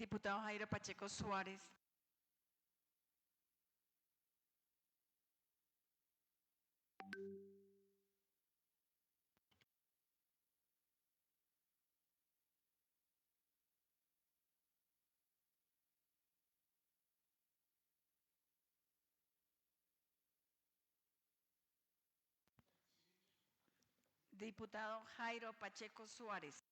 Diputado Jairo Pacheco Suárez. Diputado Jairo Pacheco Suárez.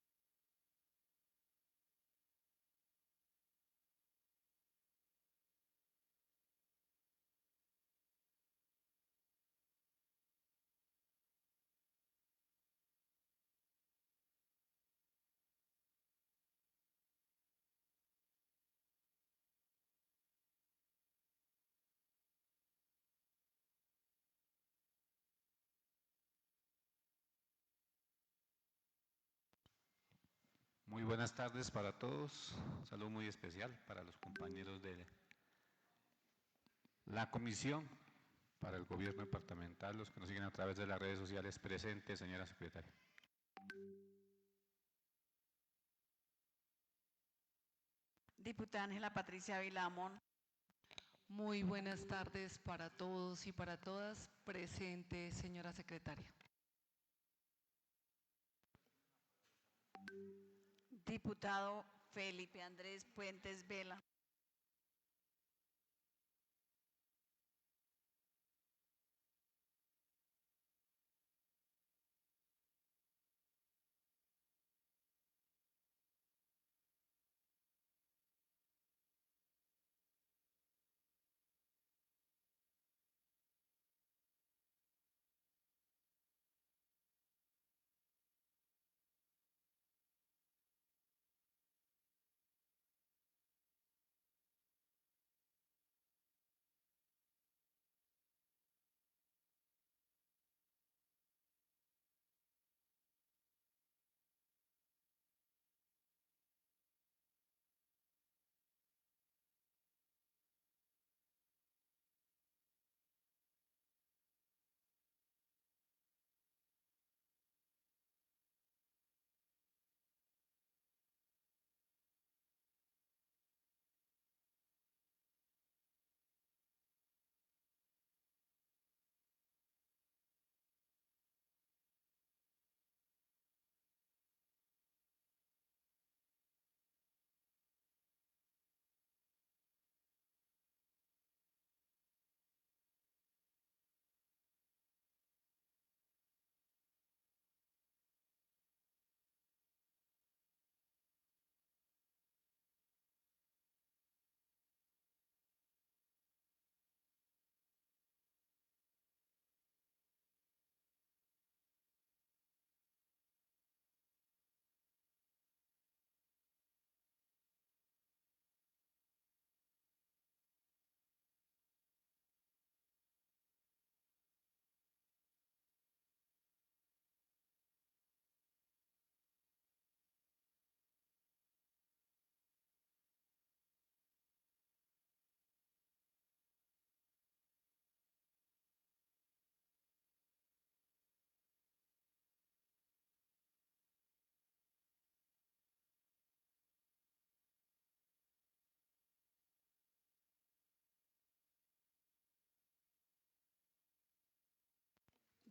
Muy buenas tardes para todos. Un saludo muy especial para los compañeros de la comisión, para el gobierno departamental, los que nos siguen a través de las redes sociales. Presente, señora secretaria. Diputada Ángela Patricia Vilamón. Muy buenas tardes para todos y para todas. Presente, señora secretaria. Diputado Felipe Andrés Puentes Vela.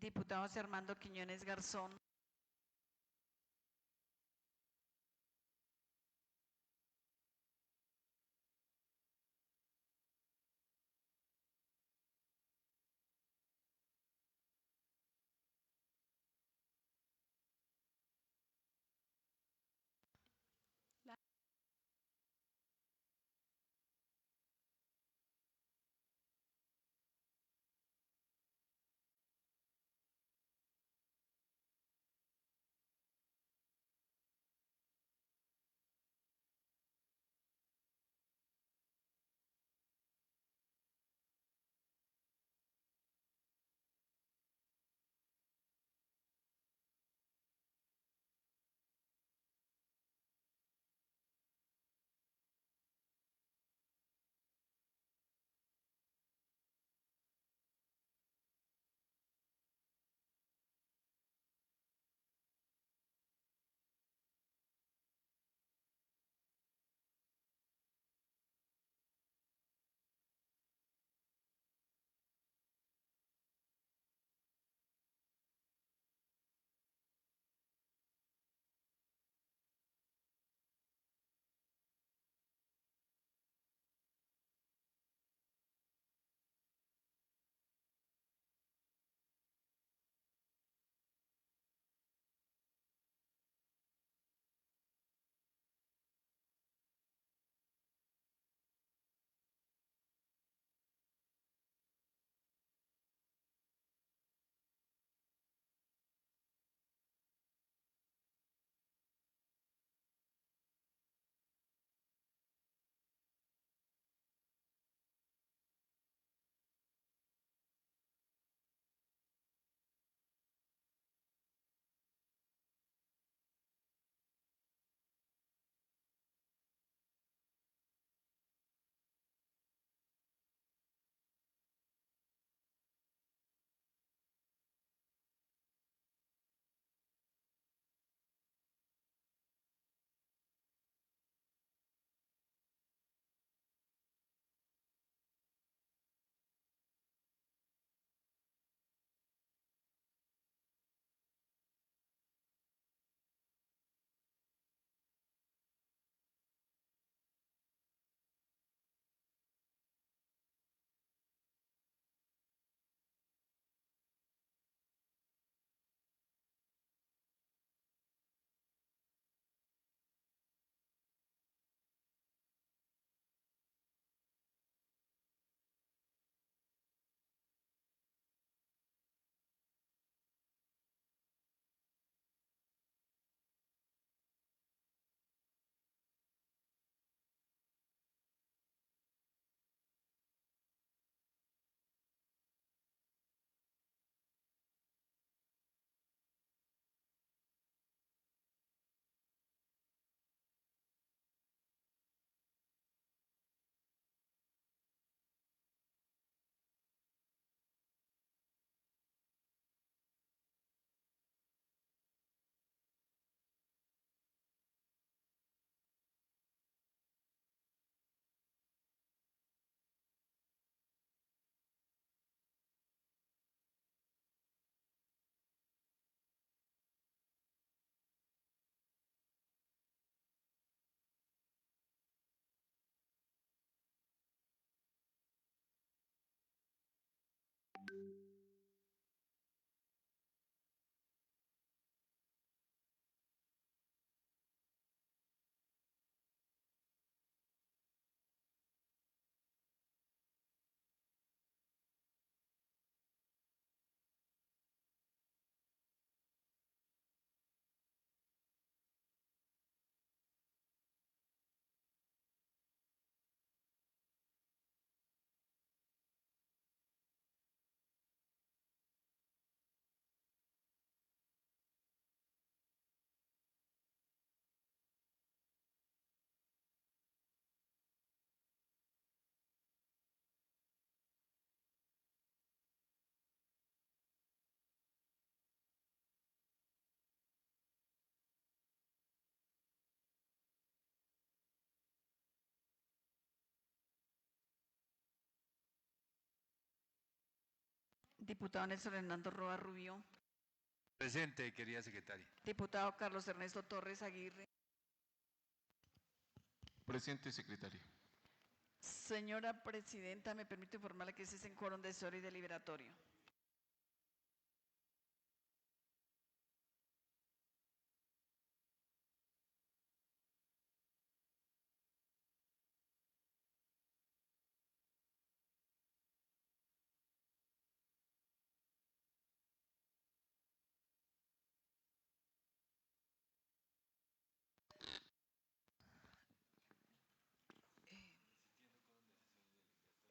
Diputado José Armando Quiñones Garzón. Diputado Nelson Hernando Roa Rubio. Presente, querida secretaria. Diputado Carlos Ernesto Torres Aguirre. Presente, secretaria. Señora Presidenta, me permite informarle que ese es en quórum decisor y deliberatorio.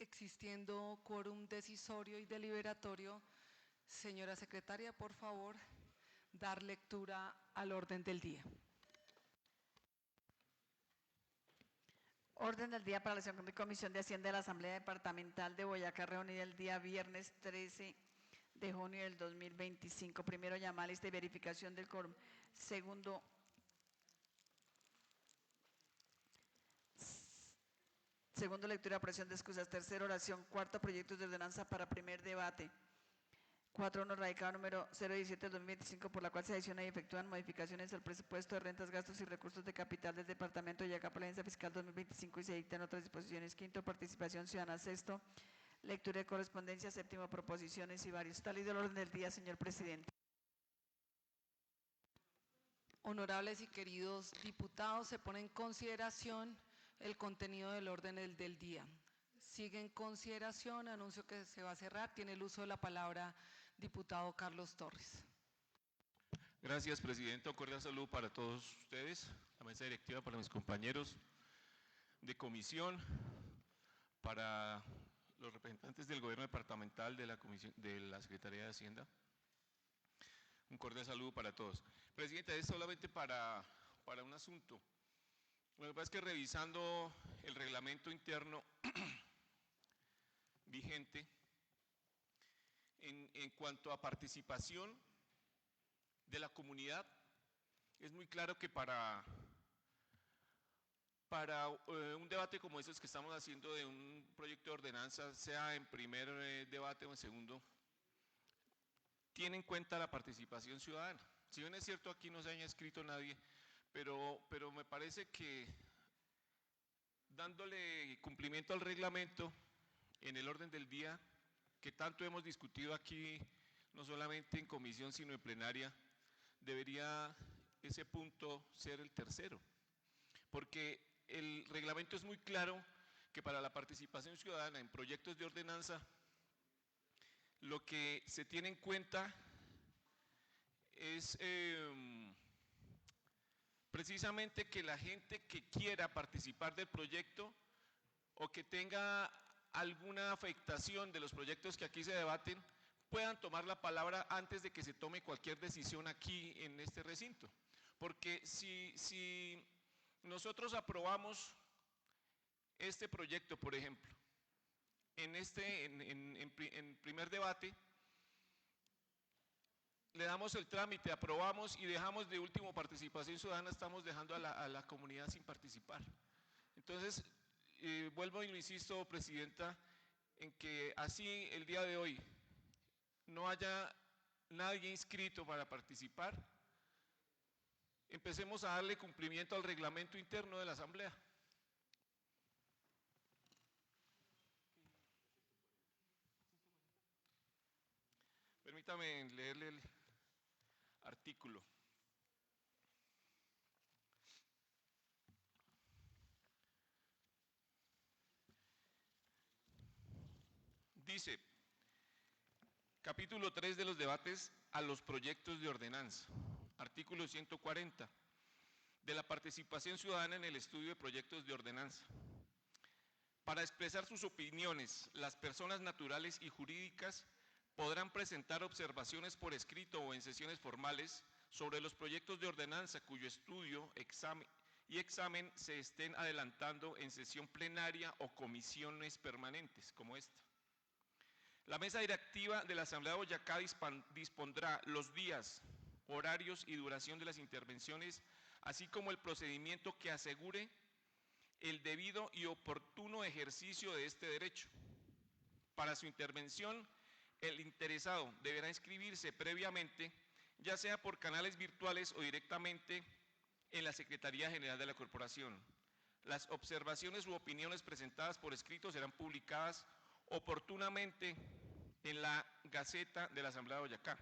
Existiendo quórum decisorio y deliberatorio, señora secretaria, por favor, dar lectura al orden del día. Orden del día para la sesión de Comisión de Hacienda de la Asamblea Departamental de Boyacá, reunida el día viernes 13 de junio del 2025. Primero, llamar a lista y verificación del quórum. Segundo, lectura y aprobación de excusas. Tercero, oración. Cuarto, proyectos de ordenanza para primer debate. 4.1, radicado número 017 del 2025, por la cual se adiciona y efectúan modificaciones al presupuesto de rentas, gastos y recursos de capital del Departamento de Boyacá para la agencia fiscal 2025 y se dictan otras disposiciones. Quinto, participación ciudadana. Sexto, lectura de correspondencia. Séptimo, proposiciones y varios. Tal y del orden del día, señor presidente. Honorables y queridos diputados, se pone en consideración el contenido del orden del día. Sigue en consideración, anuncio que se va a cerrar. Tiene el uso de la palabra diputado Carlos Torres. Gracias, Presidenta. Un cordial saludo para todos ustedes, la mesa directiva, para mis compañeros de comisión, para los representantes del Gobierno Departamental de la Comisión de la Secretaría de Hacienda. Un cordial saludo para todos. Presidenta, es solamente para un asunto. Lo que pasa es que revisando el reglamento interno vigente, en cuanto a participación de la comunidad, es muy claro que para un debate como estos que estamos haciendo de un proyecto de ordenanza, sea en primer debate o en segundo, tiene en cuenta la participación ciudadana. Si bien es cierto aquí no se haya escrito nadie, pero me parece que dándole cumplimiento al reglamento en el orden del día, que tanto hemos discutido aquí, no solamente en comisión, sino en plenaria, debería ese punto ser el tercero, porque el reglamento es muy claro que para la participación ciudadana en proyectos de ordenanza, lo que se tiene en cuenta es precisamente que la gente que quiera participar del proyecto o que tenga alguna afectación de los proyectos que aquí se debaten, puedan tomar la palabra antes de que se tome cualquier decisión aquí en este recinto. Porque si nosotros aprobamos este proyecto, por ejemplo, en primer debate, le damos el trámite, aprobamos y dejamos de último participación ciudadana, estamos dejando a la comunidad sin participar. Entonces, vuelvo y lo insisto, Presidenta, en que así el día de hoy no haya nadie inscrito para participar, empecemos a darle cumplimiento al reglamento interno de la Asamblea. Permítame leerle el artículo. Dice, capítulo 3 de los debates a los proyectos de ordenanza, artículo 140, de la participación ciudadana en el estudio de proyectos de ordenanza. Para expresar sus opiniones, las personas naturales y jurídicas podrán presentar observaciones por escrito o en sesiones formales sobre los proyectos de ordenanza cuyo estudio y examen se estén adelantando en sesión plenaria o comisiones permanentes, como esta. La mesa directiva de la Asamblea de Boyacá dispondrá los días, horarios y duración de las intervenciones, así como el procedimiento que asegure el debido y oportuno ejercicio de este derecho. Para su intervención, el interesado deberá inscribirse previamente, ya sea por canales virtuales o directamente en la Secretaría General de la Corporación. Las observaciones u opiniones presentadas por escrito serán publicadas oportunamente en la Gaceta de la Asamblea de Boyacá.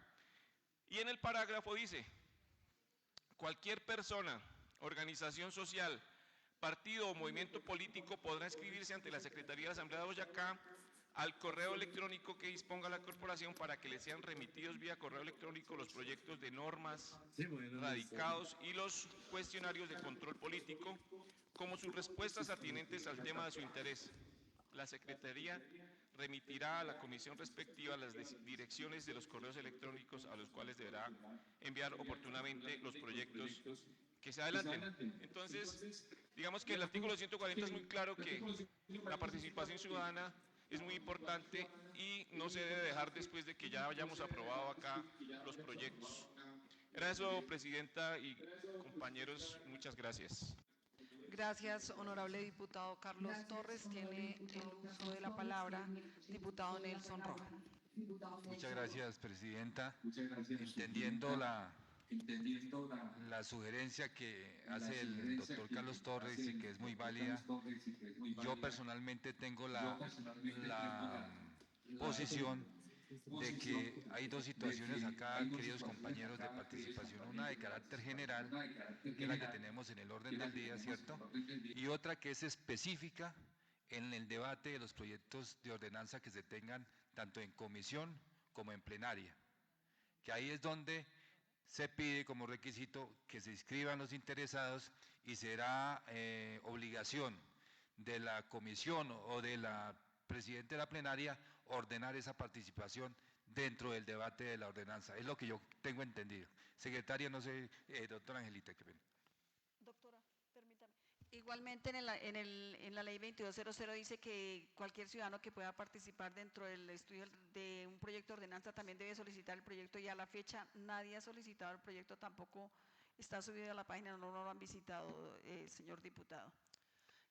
Y en el parágrafo dice, cualquier persona, organización social, partido o movimiento político podrá inscribirse ante la Secretaría de la Asamblea de Boyacá al correo electrónico que disponga la corporación para que le sean remitidos vía correo electrónico los proyectos de normas radicados y los cuestionarios de control político, como sus respuestas atinentes al tema de su interés. La Secretaría remitirá a la comisión respectiva las direcciones de los correos electrónicos a los cuales deberá enviar oportunamente los proyectos que se adelanten. Entonces, digamos que el artículo 140 es muy claro que la participación ciudadana es muy importante y no se debe dejar después de que ya hayamos aprobado acá los proyectos. Era eso, Presidenta y compañeros, muchas gracias. Gracias, honorable diputado Carlos Torres. Tiene el uso de la palabra diputado Nelson Rojo. Muchas gracias, Presidenta. Entendiendo la sugerencia que hace el doctor Carlos Torres y que es muy válida, yo personalmente tengo la posición de que hay dos situaciones acá, queridos compañeros, de participación. Una de carácter general, que es la que tenemos en el orden del día, ¿cierto? Y otra que es específica en el debate de los proyectos de ordenanza que se tengan tanto en comisión como en plenaria. Que ahí es donde se pide como requisito que se inscriban los interesados y será obligación de la comisión o de la presidente de la plenaria ordenar esa participación dentro del debate de la ordenanza. Es lo que yo tengo entendido. Secretaria, no sé, doctora Angelita, qué pena. Doctora, permítame. Igualmente en la ley 2200 dice que cualquier ciudadano que pueda participar dentro del estudio de un proyecto de ordenanza también debe solicitar el proyecto, y a la fecha nadie ha solicitado el proyecto, tampoco está subido a la página, no lo han visitado, señor diputado.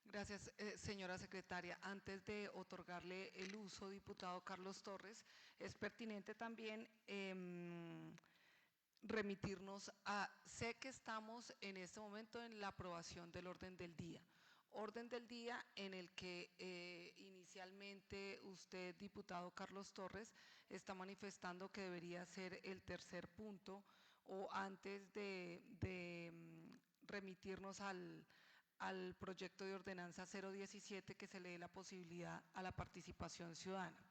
Gracias, señora secretaria. Antes de otorgarle el uso, diputado Carlos Torres, es pertinente también remitirnos a, sé que estamos en este momento en la aprobación del orden del día en el que inicialmente usted, diputado Carlos Torres, está manifestando que debería ser el tercer punto, o antes de remitirnos al proyecto de ordenanza 017, que se le dé la posibilidad a la participación ciudadana.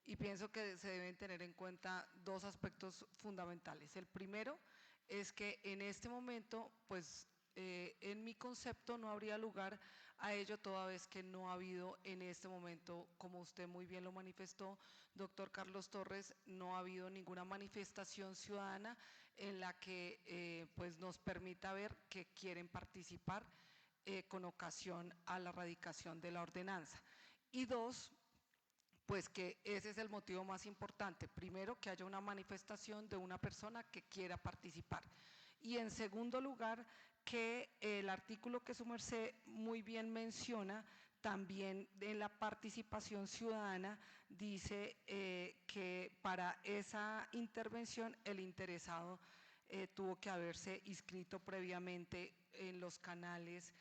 Y pienso que se deben tener en cuenta dos aspectos fundamentales. El primero es que en este momento, pues en mi concepto no habría lugar a ello, toda vez que no ha habido en este momento, como usted muy bien lo manifestó, doctor Carlos Torres, no ha habido ninguna manifestación ciudadana en la que pues nos permita ver que quieren participar con ocasión a la radicación de la ordenanza. Y dos, pues que ese es el motivo más importante. Primero, que haya una manifestación de una persona que quiera participar. Y en segundo lugar, que el artículo que su merced muy bien menciona, también en la participación ciudadana, dice que para esa intervención el interesado tuvo que haberse inscrito previamente en los canales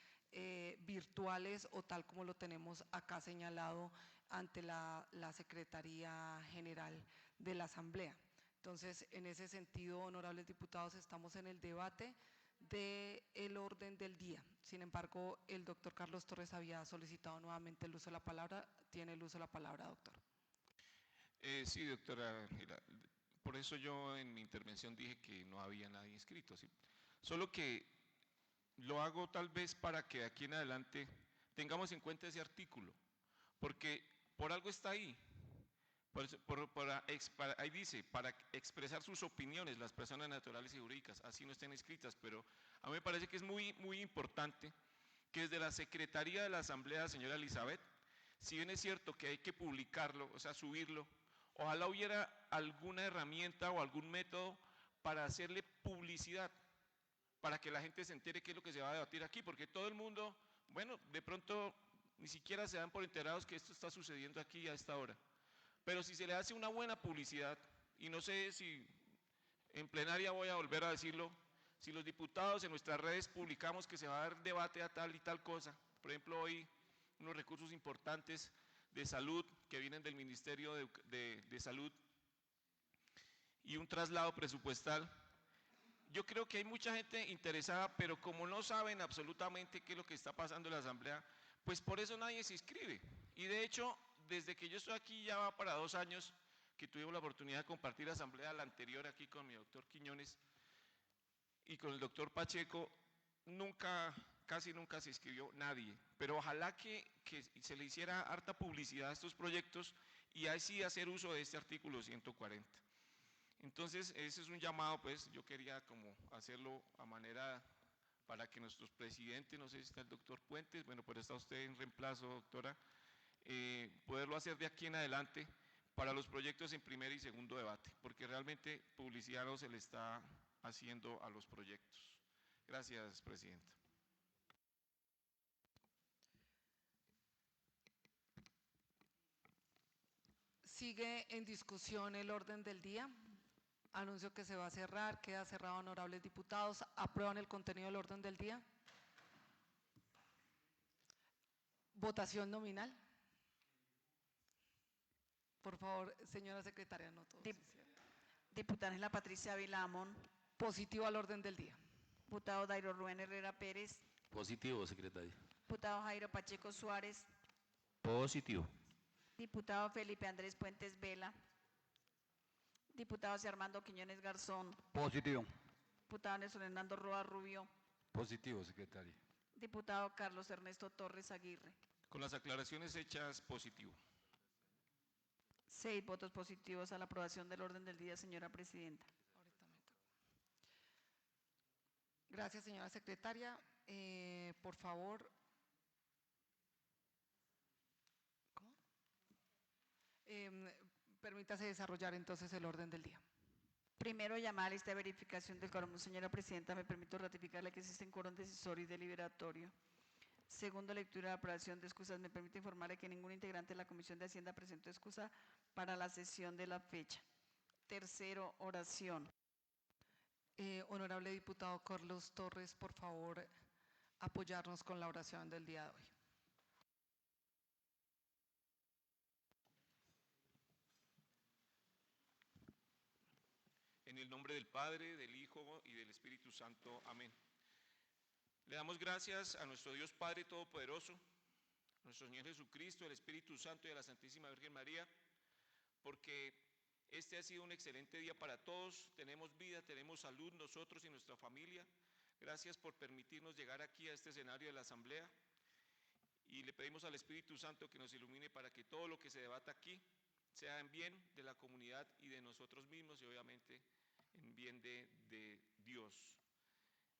virtuales o tal como lo tenemos acá señalado ante la Secretaría General de la Asamblea. Entonces, en ese sentido, honorables diputados, estamos en el debate del orden del día. Sin embargo, el doctor Carlos Torres había solicitado nuevamente el uso de la palabra. Tiene el uso de la palabra, doctor. Sí, doctora Ángela. Por eso yo en mi intervención dije que no había nadie inscrito. ¿Sí? Solo que lo hago tal vez para que de aquí en adelante tengamos en cuenta ese artículo, porque por algo está ahí. Ahí dice, para expresar sus opiniones las personas naturales y jurídicas, así no estén escritas, pero a mí me parece que es muy importante que desde la Secretaría de la Asamblea, señora Elizabeth, si bien es cierto que hay que publicarlo, o sea, subirlo, ojalá hubiera alguna herramienta o algún método para hacerle publicidad, para que la gente se entere qué es lo que se va a debatir aquí, porque todo el mundo, bueno, de pronto ni siquiera se dan por enterados que esto está sucediendo aquí a esta hora. Pero si se le hace una buena publicidad, y no sé si en plenaria voy a volver a decirlo, si los diputados en nuestras redes publicamos que se va a dar debate a tal y tal cosa, por ejemplo hoy unos recursos importantes de salud que vienen del Ministerio de Salud y un traslado presupuestal, yo creo que hay mucha gente interesada, pero como no saben absolutamente qué es lo que está pasando en la Asamblea, pues por eso nadie se inscribe. Y de hecho, desde que yo estoy aquí ya va para 2 años que tuvimos la oportunidad de compartir la asamblea, la anterior aquí con mi doctor Quiñones y con el doctor Pacheco, casi nunca se inscribió nadie, pero ojalá que se le hiciera harta publicidad a estos proyectos y así hacer uso de este artículo 140. Entonces, ese es un llamado, pues, yo quería como hacerlo a manera para que nuestros presidentes, no sé si está el doctor Puentes, bueno, pero está usted en reemplazo, doctora, poderlo hacer de aquí en adelante para los proyectos en primer y segundo debate, porque realmente publicidad no se le está haciendo a los proyectos. Gracias, presidenta. Sigue en discusión el orden del día. Anuncio que se va a cerrar. Queda cerrado, honorables diputados. ¿Aprueban el contenido del orden del día? Votación nominal. Por favor, señora secretaria, no todo. Diputada Ángela Patricia Ávila Amón. Positivo al orden del día. Diputado Dairo Rubén Herrera Pérez. Positivo, secretaria. Diputado Jairo Pacheco Suárez. Positivo. Diputado Felipe Andrés Puentes Vela. Diputado José Armando Quiñones Garzón. Positivo. Diputado Nelson Hernando Roa Rubio. Positivo, secretaria. Diputado Carlos Ernesto Torres Aguirre. Con las aclaraciones hechas, positivo. 6 votos positivos a la aprobación del orden del día, señora presidenta. Gracias, señora secretaria. Por favor. ¿Cómo? Permítase desarrollar entonces el orden del día. Primero, llamada a lista de verificación del quórum. Señora presidenta, me permito ratificarle que existen quórum decisorio y deliberatorio. Segundo, lectura de aprobación de excusas. Me permite informarle que ningún integrante de la Comisión de Hacienda presentó excusa para la sesión de la fecha. Tercero, oración. Honorable diputado Carlos Torres, por favor, apoyarnos con la oración del día de hoy. En el nombre del Padre, del Hijo y del Espíritu Santo. Amén. Le damos gracias a nuestro Dios Padre Todopoderoso, a nuestro Señor Jesucristo, al Espíritu Santo y a la Santísima Virgen María, porque este ha sido un excelente día para todos. Tenemos vida, tenemos salud, nosotros y nuestra familia. Gracias por permitirnos llegar aquí a este escenario de la Asamblea. Y le pedimos al Espíritu Santo que nos ilumine para que todo lo que se debata aquí sea en bien de la comunidad y de nosotros mismos y obviamente en bien de Dios.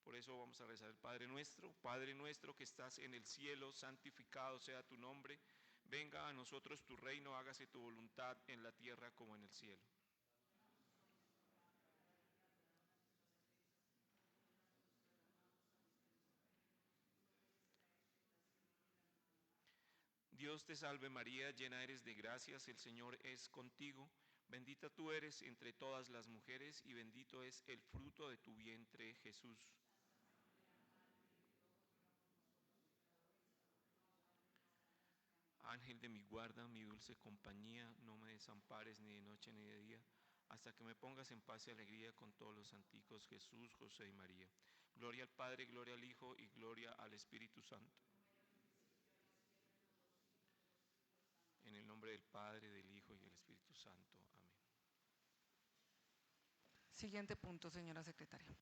Por eso vamos a rezar el Padre nuestro que estás en el cielo, santificado sea tu nombre, venga a nosotros tu reino, hágase tu voluntad en la tierra como en el cielo. Dios te salve María, llena eres de gracias, el Señor es contigo, bendita tú eres entre todas las mujeres y bendito es el fruto de tu vientre, Jesús. Ángel de mi guarda, mi dulce compañía, no me desampares ni de noche ni de día, hasta que me pongas en paz y alegría con todos los santicos, Jesús, José y María. Gloria al Padre, gloria al Hijo y gloria al Espíritu Santo. En el nombre del Padre, del Hijo y del Espíritu Santo. Amén. Siguiente punto, señora secretaria.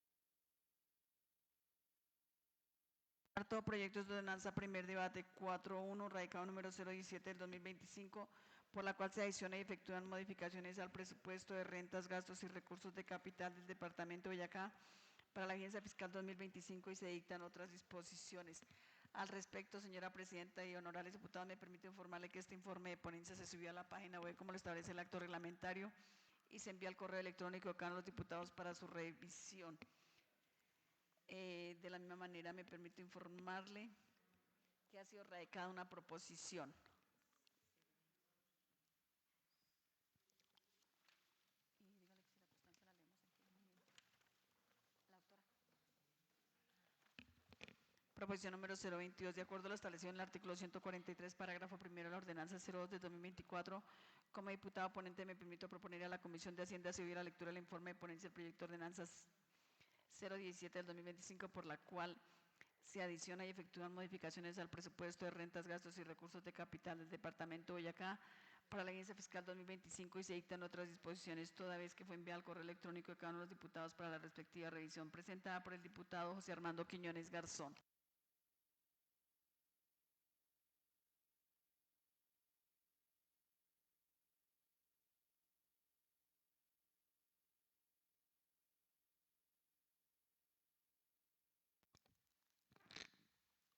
Cuarto, proyectos de ordenanza, primer debate, 4.1, radicado número 017 del 2025, por la cual se adiciona y efectúan modificaciones al presupuesto de rentas, gastos y recursos de capital del Departamento de Boyacá para la agencia fiscal 2025 y se dictan otras disposiciones. Al respecto, señora presidenta y honorables diputados, me permito informarle que este informe de ponencia se subió a la página web como lo establece el acto reglamentario y se envía al correo electrónico de cada uno de los diputados para su revisión. De la misma manera, me permito informarle que ha sido radicada una proposición. Proposición número 022, de acuerdo a lo establecido en el artículo 143, parágrafo primero de la ordenanza 02 de 2024, como diputado ponente me permito proponer a la Comisión de Hacienda seguir la lectura del informe de ponencia del proyecto de ordenanzas 017 del 2025, por la cual se adiciona y efectúan modificaciones al presupuesto de rentas, gastos y recursos de capital del Departamento de Boyacá para la agencia fiscal 2025 y se dictan otras disposiciones, toda vez que fue enviado al correo electrónico de cada uno de los diputados para la respectiva revisión, presentada por el diputado José Armando Quiñones Garzón.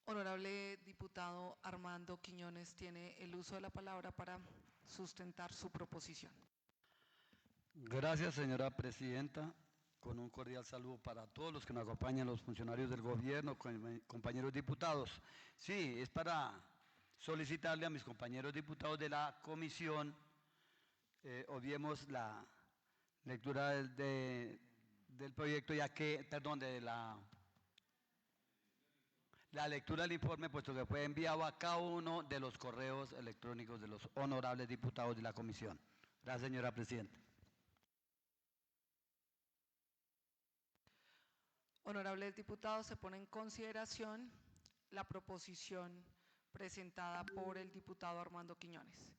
Honorable diputado Armando Quiñones tiene el uso de la palabra para sustentar su proposición. Gracias, señora presidenta. Con un cordial saludo para todos los que nos acompañan, los funcionarios del gobierno, compañeros diputados. Sí, es para solicitarle a mis compañeros diputados de la comisión, obviemos la lectura del proyecto, ya que, perdón, de la lectura del informe, puesto que fue enviado a cada uno de los correos electrónicos de los honorables diputados de la comisión. Gracias, señora presidenta. Honorables diputados, se pone en consideración la proposición presentada por el diputado Armando Quiñones.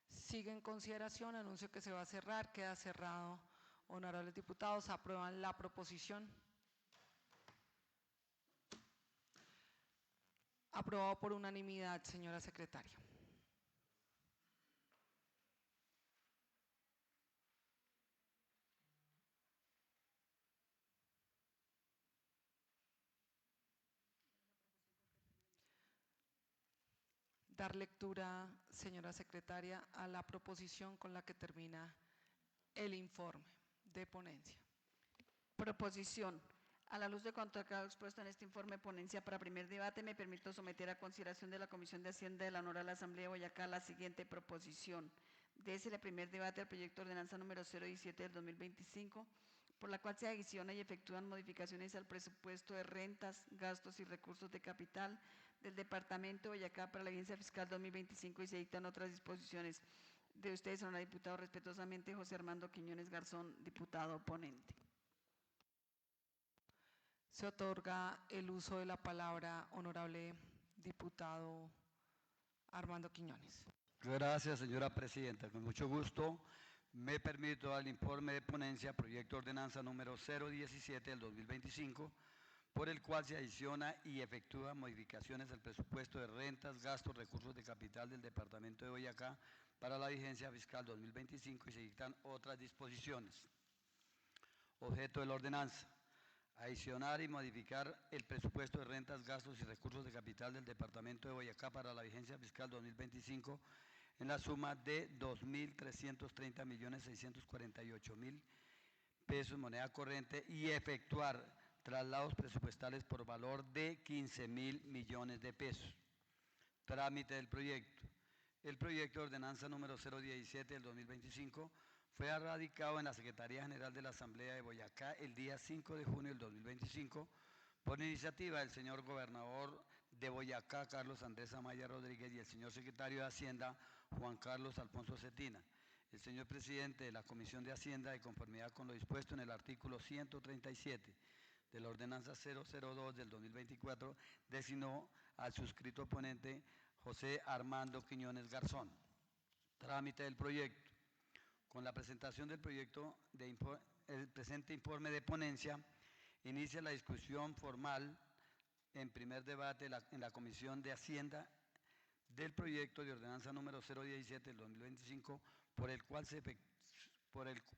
Sigue en consideración, anuncio que se va a cerrar, queda cerrado. Honorables diputados, aprueban la proposición. Aprobado por unanimidad, señora secretaria. Dar lectura, señora secretaria, a la proposición con la que termina el informe de ponencia. Proposición. A la luz de cuanto acabo expuesto en este informe de ponencia para primer debate, me permito someter a consideración de la Comisión de Hacienda de la Honorable Asamblea de Boyacá la siguiente proposición. Dese el primer debate al proyecto de ordenanza número 017 del 2025, por la cual se adiciona y efectúan modificaciones al presupuesto de rentas, gastos y recursos de capital del Departamento de Boyacá para la agencia fiscal 2025 y se dictan otras disposiciones. De ustedes, honorable diputado, respetuosamente, José Armando Quiñones Garzón, diputado ponente. Se otorga el uso de la palabra, honorable diputado Armando Quiñones. Gracias, señora presidenta. Con mucho gusto me permito al informe de ponencia, proyecto de ordenanza número 017 del 2025, por el cual se adiciona y efectúa modificaciones al presupuesto de rentas, gastos, recursos de capital del Departamento de Boyacá para la vigencia fiscal 2025 y se dictan otras disposiciones. Objeto de la ordenanza: adicionar y modificar el presupuesto de rentas, gastos y recursos de capital del Departamento de Boyacá para la vigencia fiscal 2025 en la suma de 2.330.648.000 pesos moneda corriente y efectuar traslados presupuestales por valor de 15.000 millones de pesos. Trámite del proyecto. El proyecto de ordenanza número 017 del 2025 fue radicado en la Secretaría General de la Asamblea de Boyacá el día 5 de junio del 2025 por iniciativa del señor gobernador de Boyacá, Carlos Andrés Amaya Rodríguez, y el señor secretario de Hacienda, Juan Carlos Alfonso Cetina. El señor presidente de la Comisión de Hacienda, de conformidad con lo dispuesto en el artículo 137 de la Ordenanza 002 del 2024, designó al suscrito ponente José Armando Quiñones Garzón. Trámite del proyecto. Con la presentación del proyecto, el presente informe de ponencia, inicia la discusión formal en primer debate en la Comisión de Hacienda del proyecto de ordenanza número 017 del 2025,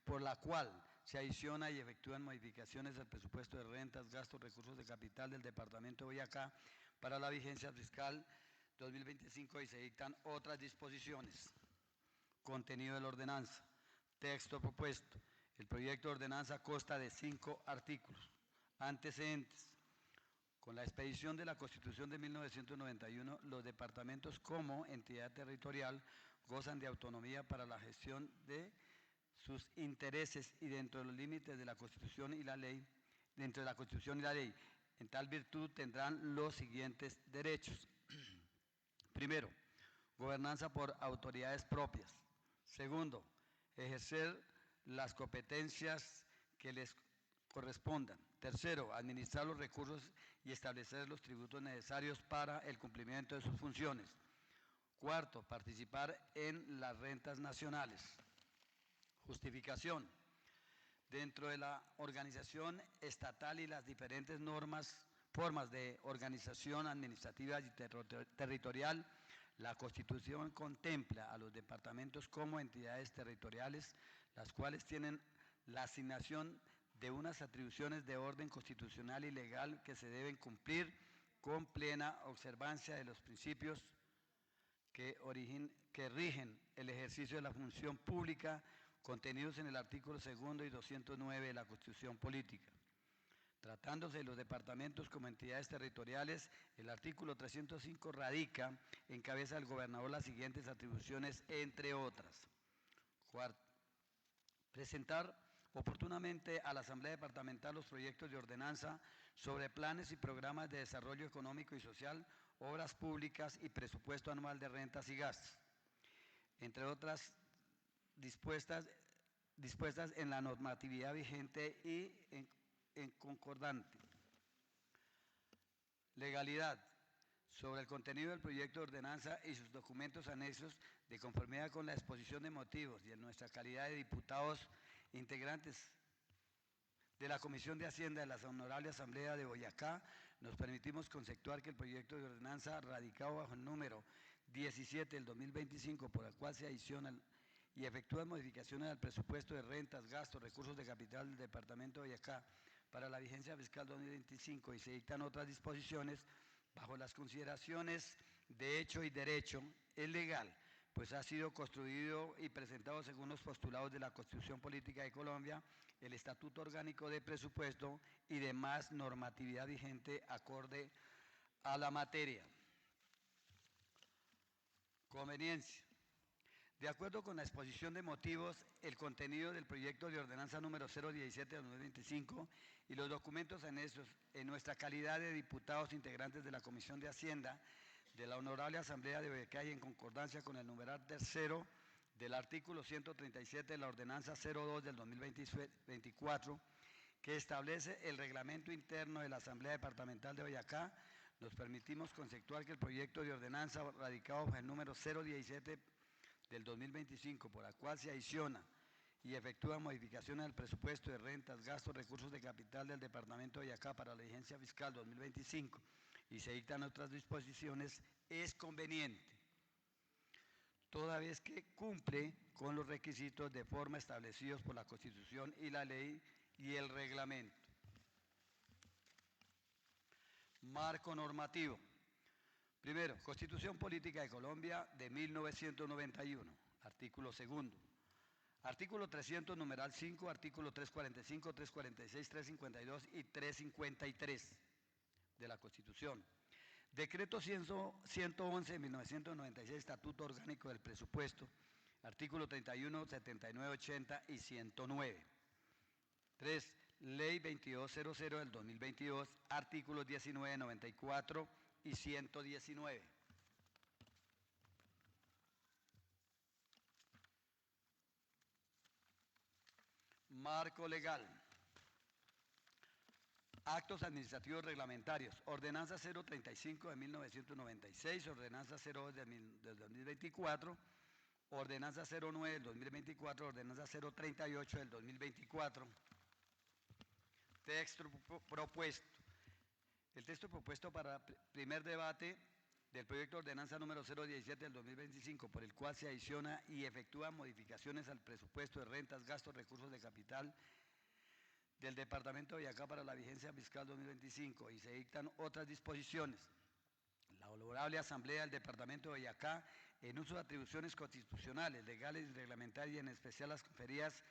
por la cual se adiciona y efectúan modificaciones al presupuesto de rentas, gastos, recursos de capital del Departamento de Boyacá para la vigencia fiscal 2025 y se dictan otras disposiciones. Contenido de la ordenanza. Texto propuesto. El proyecto de ordenanza consta de 5 artículos. Antecedentes. Con la expedición de la Constitución de 1991, los departamentos como entidad territorial gozan de autonomía para la gestión de sus intereses y dentro de los límites de la Constitución y la ley, En tal virtud tendrán los siguientes derechos. Primero, gobernanza por autoridades propias. Segundo, ejercer las competencias que les correspondan. Tercero, administrar los recursos y establecer los tributos necesarios para el cumplimiento de sus funciones. Cuarto, participar en las rentas nacionales. Justificación. Dentro de la organización estatal y las diferentes formas de organización administrativa y territorial, la Constitución contempla a los departamentos como entidades territoriales, las cuales tienen la asignación de unas atribuciones de orden constitucional y legal que se deben cumplir con plena observancia de los principios que rigen el ejercicio de la función pública contenidos en el artículo 2 y 209 de la Constitución Política. Tratándose de los departamentos como entidades territoriales, el artículo 305 radica en cabeza del gobernador las siguientes atribuciones, entre otras. Cuarto, presentar oportunamente a la Asamblea Departamental los proyectos de ordenanza sobre planes y programas de desarrollo económico y social, obras públicas y presupuesto anual de rentas y gastos, entre otras dispuestas en la normatividad vigente y en concordante. Legalidad. Sobre el contenido del proyecto de ordenanza y sus documentos anexos, de conformidad con la exposición de motivos y en nuestra calidad de diputados integrantes de la Comisión de Hacienda de la Honorable Asamblea de Boyacá, nos permitimos conceptuar que el proyecto de ordenanza radicado bajo el número 17 del 2025, por el cual se adicionan y efectúan modificaciones al presupuesto de rentas, gastos, recursos de capital del Departamento de Boyacá para la vigencia fiscal 2025 y se dictan otras disposiciones, bajo las consideraciones de hecho y derecho, es legal, pues ha sido construido y presentado según los postulados de la Constitución Política de Colombia, el Estatuto Orgánico de Presupuesto y demás normatividad vigente acorde a la materia. Conveniencia. De acuerdo con la exposición de motivos, el contenido del proyecto de ordenanza número 017 de 2025 y los documentos anexos, en nuestra calidad de diputados integrantes de la Comisión de Hacienda de la Honorable Asamblea de Boyacá y en concordancia con el numeral tercero del artículo 137 de la Ordenanza 02 del 2024, que establece el reglamento interno de la Asamblea Departamental de Boyacá, nos permitimos conceptuar que el proyecto de ordenanza radicado bajo el número 017 del 2025, por la cual se adiciona y efectúa modificaciones al presupuesto de rentas, gastos, recursos de capital del Departamento de Boyacá para la vigencia fiscal 2025 y se dictan otras disposiciones, es conveniente, toda vez que cumple con los requisitos de forma establecidos por la Constitución y la ley y el reglamento. Marco normativo. Primero, Constitución Política de Colombia de 1991, artículo 2. Artículo 300, numeral 5, artículo 345, 346, 352 y 353 de la Constitución. Decreto 111 de 1996, Estatuto Orgánico del Presupuesto, artículo 31, 79, 80 y 109. 3. Ley 2200 del 2022, artículos 19, 94 y 119. Marco legal. Actos administrativos reglamentarios. Ordenanza 035 de 1996, Ordenanza 02 del 2024, Ordenanza 09 del 2024, Ordenanza 038 del 2024. Texto propuesto. El texto propuesto para primer debate del proyecto de ordenanza número 017 del 2025, por el cual se adiciona y efectúa modificaciones al presupuesto de rentas, gastos, recursos de capital del Departamento de Boyacá para la vigencia fiscal 2025 y se dictan otras disposiciones. La honorable Asamblea del Departamento de Boyacá, en uso de atribuciones constitucionales, legales y reglamentarias, y en especial las conferidas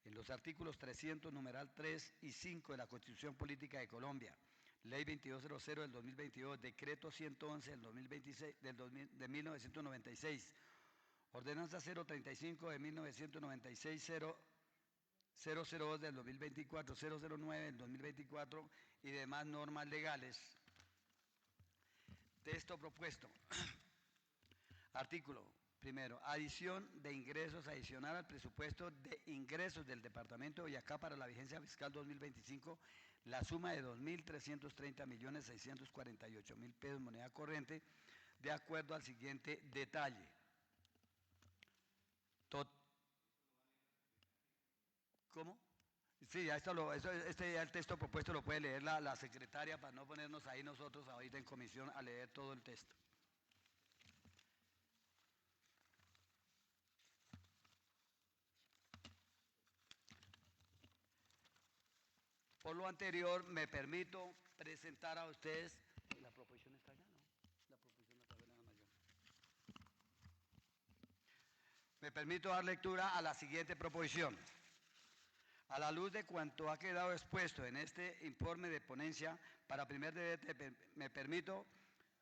en los artículos 300, numeral 3 y 5 de la Constitución Política de Colombia, Ley 2200 del 2022, Decreto 111 del 2026, de 1996, Ordenanza 035 de 1996, 002 del 2024, 009 del 2024 y demás normas legales. Texto propuesto. Artículo primero. Adición de ingresos adicional al presupuesto de ingresos del Departamento de Boyacá para la vigencia fiscal 2025, la suma de 2.330.648.000 pesos moneda corriente, de acuerdo al siguiente detalle. ¿Cómo? Sí, ya ya el texto propuesto lo puede leer la secretaria para no ponernos ahí nosotros ahorita en comisión a leer todo el texto. Por lo anterior, me permito presentar a ustedes. ¿La proposición está allá? No, la proposición la trae la mayor. Me permito dar lectura a la siguiente proposición. A la luz de cuanto ha quedado expuesto en este informe de ponencia, para primer debate me permito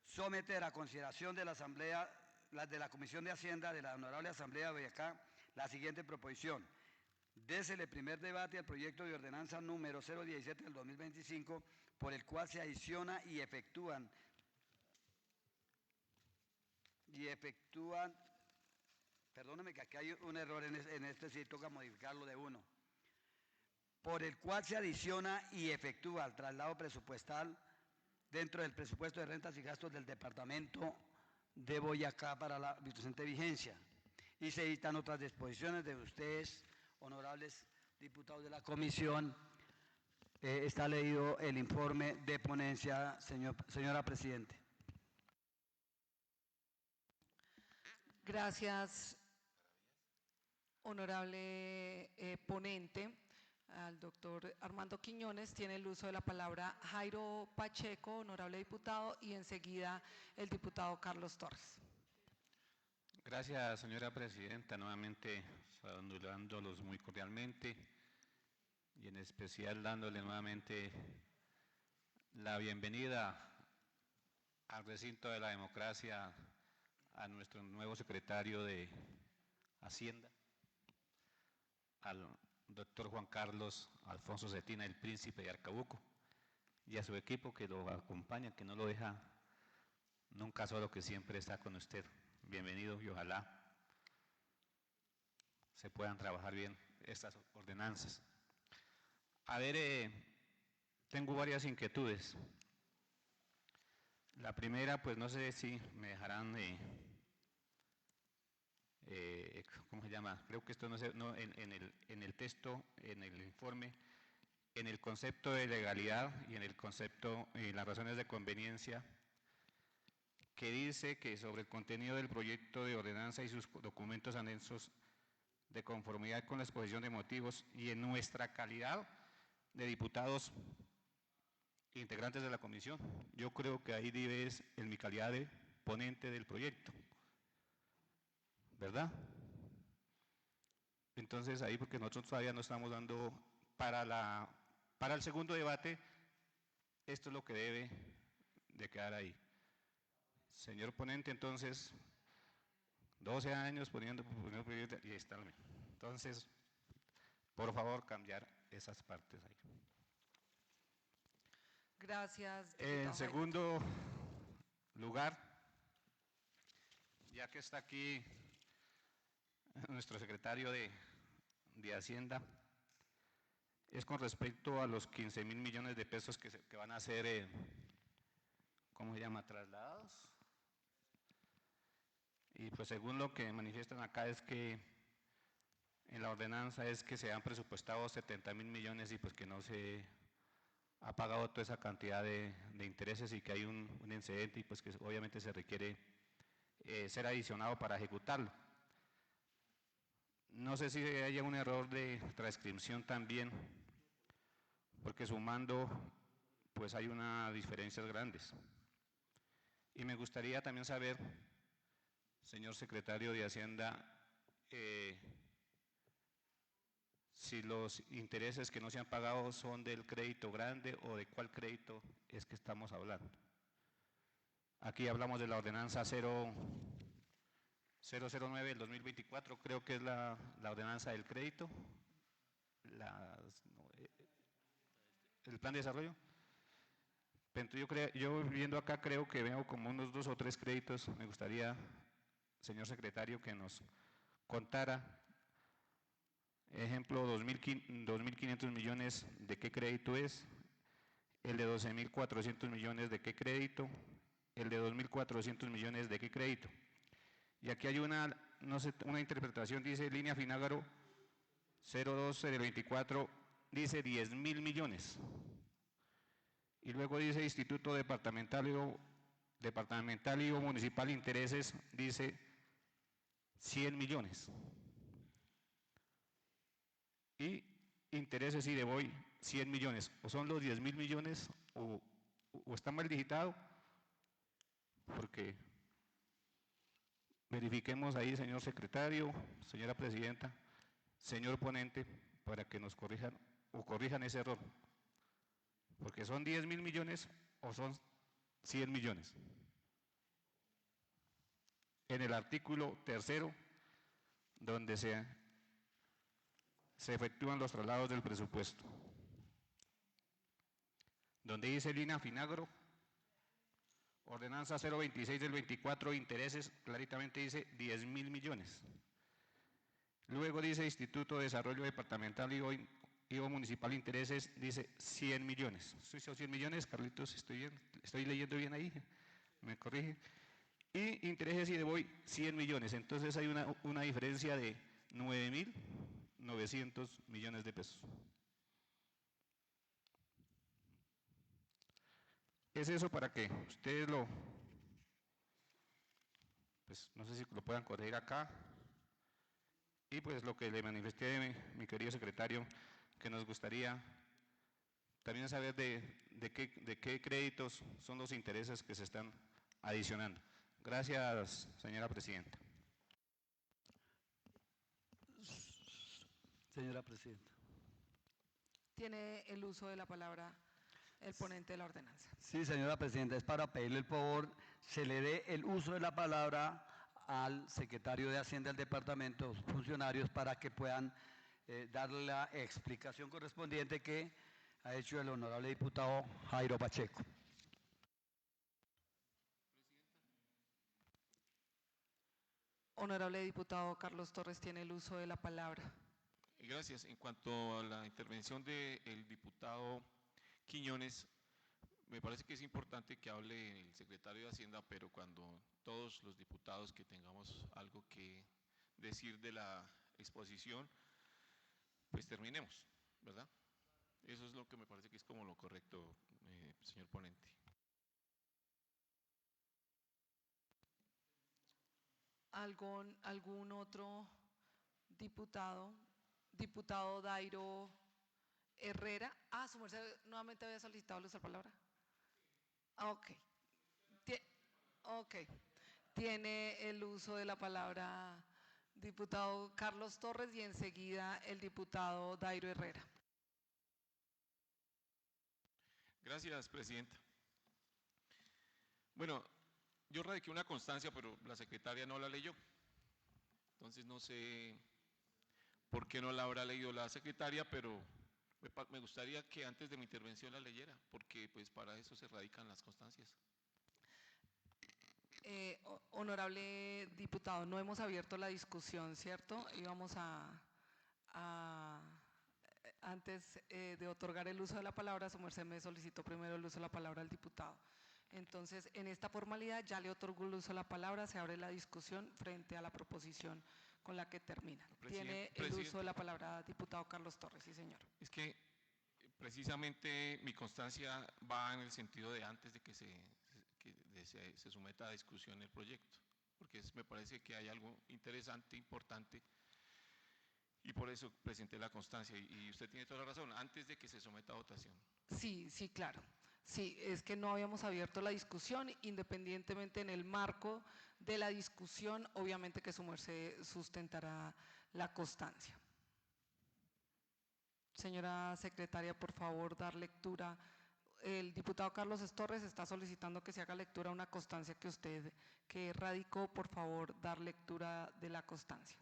someter a consideración de la Asamblea, de la Comisión de Hacienda de la Honorable Asamblea de Boyacá, la siguiente proposición. Désele primer debate al proyecto de ordenanza número 017 del 2025, por el cual se adiciona y efectúan, perdóneme que aquí hay un error en este, sí toca modificarlo de uno, por el cual se adiciona y efectúa el traslado presupuestal dentro del presupuesto de rentas y gastos del Departamento de Boyacá para la presente vigencia. Y se dictan otras disposiciones de ustedes, honorables diputados de la comisión. Está leído el informe de ponencia, señora Presidente. Gracias, honorable ponente. Al doctor Armando Quiñones tiene el uso de la palabra Jairo Pacheco, honorable diputado, y enseguida el diputado Carlos Torres. Gracias, señora presidenta. Nuevamente saludándolos muy cordialmente y en especial dándole nuevamente la bienvenida al recinto de la democracia a nuestro nuevo secretario de Hacienda, al doctor Juan Carlos Alfonso Cetina, el príncipe de Arcabuco, y a su equipo que lo acompaña, que no lo deja nunca solo, que siempre está con usted. Bienvenido y ojalá se puedan trabajar bien estas ordenanzas. A ver, tengo varias inquietudes. La primera, pues no sé si me dejarán, ¿cómo se llama? Creo que esto no sé, no, en el texto, en el informe, en el concepto de legalidad y en el concepto, las razones de conveniencia, que dice que sobre el contenido del proyecto de ordenanza y sus documentos anexos de conformidad con la exposición de motivos y en nuestra calidad de diputados integrantes de la comisión. Yo creo que ahí debes en mi calidad de ponente del proyecto, ¿verdad? Entonces ahí, porque nosotros todavía no estamos dando para el segundo debate, esto es lo que debe de quedar ahí. Señor ponente, entonces, 12 años poniendo proyecto y ahí está. Entonces, por favor, cambiar esas partes ahí. Gracias, diputado. En segundo lugar, ya que está aquí nuestro secretario de Hacienda, es con respecto a los 15.000 millones de pesos que van a ser, ¿cómo se llama?, trasladados. Y pues según lo que manifiestan acá es que en la ordenanza es que se han presupuestado 70.000 millones y pues que no se ha pagado toda esa cantidad de intereses y que hay un excedente y pues que obviamente se requiere ser adicionado para ejecutarlo. No sé si haya un error de transcripción también, porque sumando pues hay unas diferencias grandes. Y me gustaría también saber, señor secretario de Hacienda, si los intereses que no se han pagado son del crédito grande o de cuál crédito es que estamos hablando. Aquí hablamos de la ordenanza 009 del 2024, creo que es la ordenanza del crédito, el plan de desarrollo. Entonces yo viendo acá creo que veo como unos 2 o 3 créditos. Me gustaría, señor secretario, que nos contara, ejemplo, 2.500 millones de qué crédito es, el de 12.400 millones de qué crédito, el de 2.400 millones de qué crédito. Y aquí hay una interpretación, dice línea Finágaro 012 del 24, dice 10.000 millones. Y luego dice Instituto Departamental y Municipal de Intereses, dice 100 millones. Y intereses y de voy 100 millones. O son los 10.000 millones o está mal digitado, porque verifiquemos ahí, señor secretario, señora presidenta, señor ponente, para que nos corrijan o corrijan ese error. Porque son 10.000 millones o son 100 millones. En el artículo 3, donde se efectúan los traslados del presupuesto, donde dice línea Finagro, ordenanza 026 del 24, intereses, claramente dice 10.000 millones. Luego dice Instituto de Desarrollo Departamental y Municipal de Intereses, dice 100 millones. ¿Son 100 millones, Carlitos? ¿Estoy leyendo bien ahí? ¿Me corrige? Y intereses y de voy 100 millones. Entonces hay una diferencia de 9.900 millones de pesos. Es eso para que ustedes pues no sé si lo puedan corregir acá. Y pues lo que le manifesté mi querido secretario, que nos gustaría también saber de qué créditos son los intereses que se están adicionando. Gracias, señora presidenta. Señora presidenta. Tiene el uso de la palabra el ponente de la ordenanza. Sí, señora presidenta, es para pedirle el favor, se le dé el uso de la palabra al secretario de Hacienda del departamento, los funcionarios, para que puedan darle la explicación correspondiente que ha hecho el honorable diputado Jairo Pacheco. Honorable diputado Carlos Torres tiene el uso de la palabra. Gracias. En cuanto a la intervención del diputado Quiñones, me parece que es importante que hable el secretario de Hacienda, pero cuando todos los diputados que tengamos algo que decir de la exposición, pues terminemos, ¿verdad? Eso es lo que me parece que es como lo correcto, señor ponente. ¿Algún otro diputado? Diputado Dairo Herrera. Su merced nuevamente había solicitado el uso de la palabra. Ok. Tiene el uso de la palabra diputado Carlos Torres y enseguida el diputado Dairo Herrera. Gracias, presidenta. Bueno, yo radiqué una constancia, pero la secretaria no la leyó. Entonces no sé por qué no la habrá leído la secretaria, pero me gustaría que antes de mi intervención la leyera, porque pues para eso se radican las constancias. Honorable diputado, no hemos abierto la discusión, ¿cierto? Íbamos a antes de otorgar el uso de la palabra, su merced me solicitó primero el uso de la palabra al diputado. Entonces, en esta formalidad ya le otorgo el uso de la palabra, se abre la discusión frente a la proposición con la que termina. Tiene el uso de la palabra diputado Carlos Torres, sí señor. Es que precisamente mi constancia va en el sentido de antes de que se someta a discusión el proyecto, porque me parece que hay algo interesante, importante, y por eso presenté la constancia. Y usted tiene toda la razón, antes de que se someta a votación. Sí, sí, claro. Sí, es que no habíamos abierto la discusión, independientemente en el marco de la discusión, obviamente que su merced sustentará la constancia. Señora secretaria, por favor, dar lectura. El diputado Carlos Torres está solicitando que se haga lectura a una constancia que usted radicó. Por favor, dar lectura de la constancia.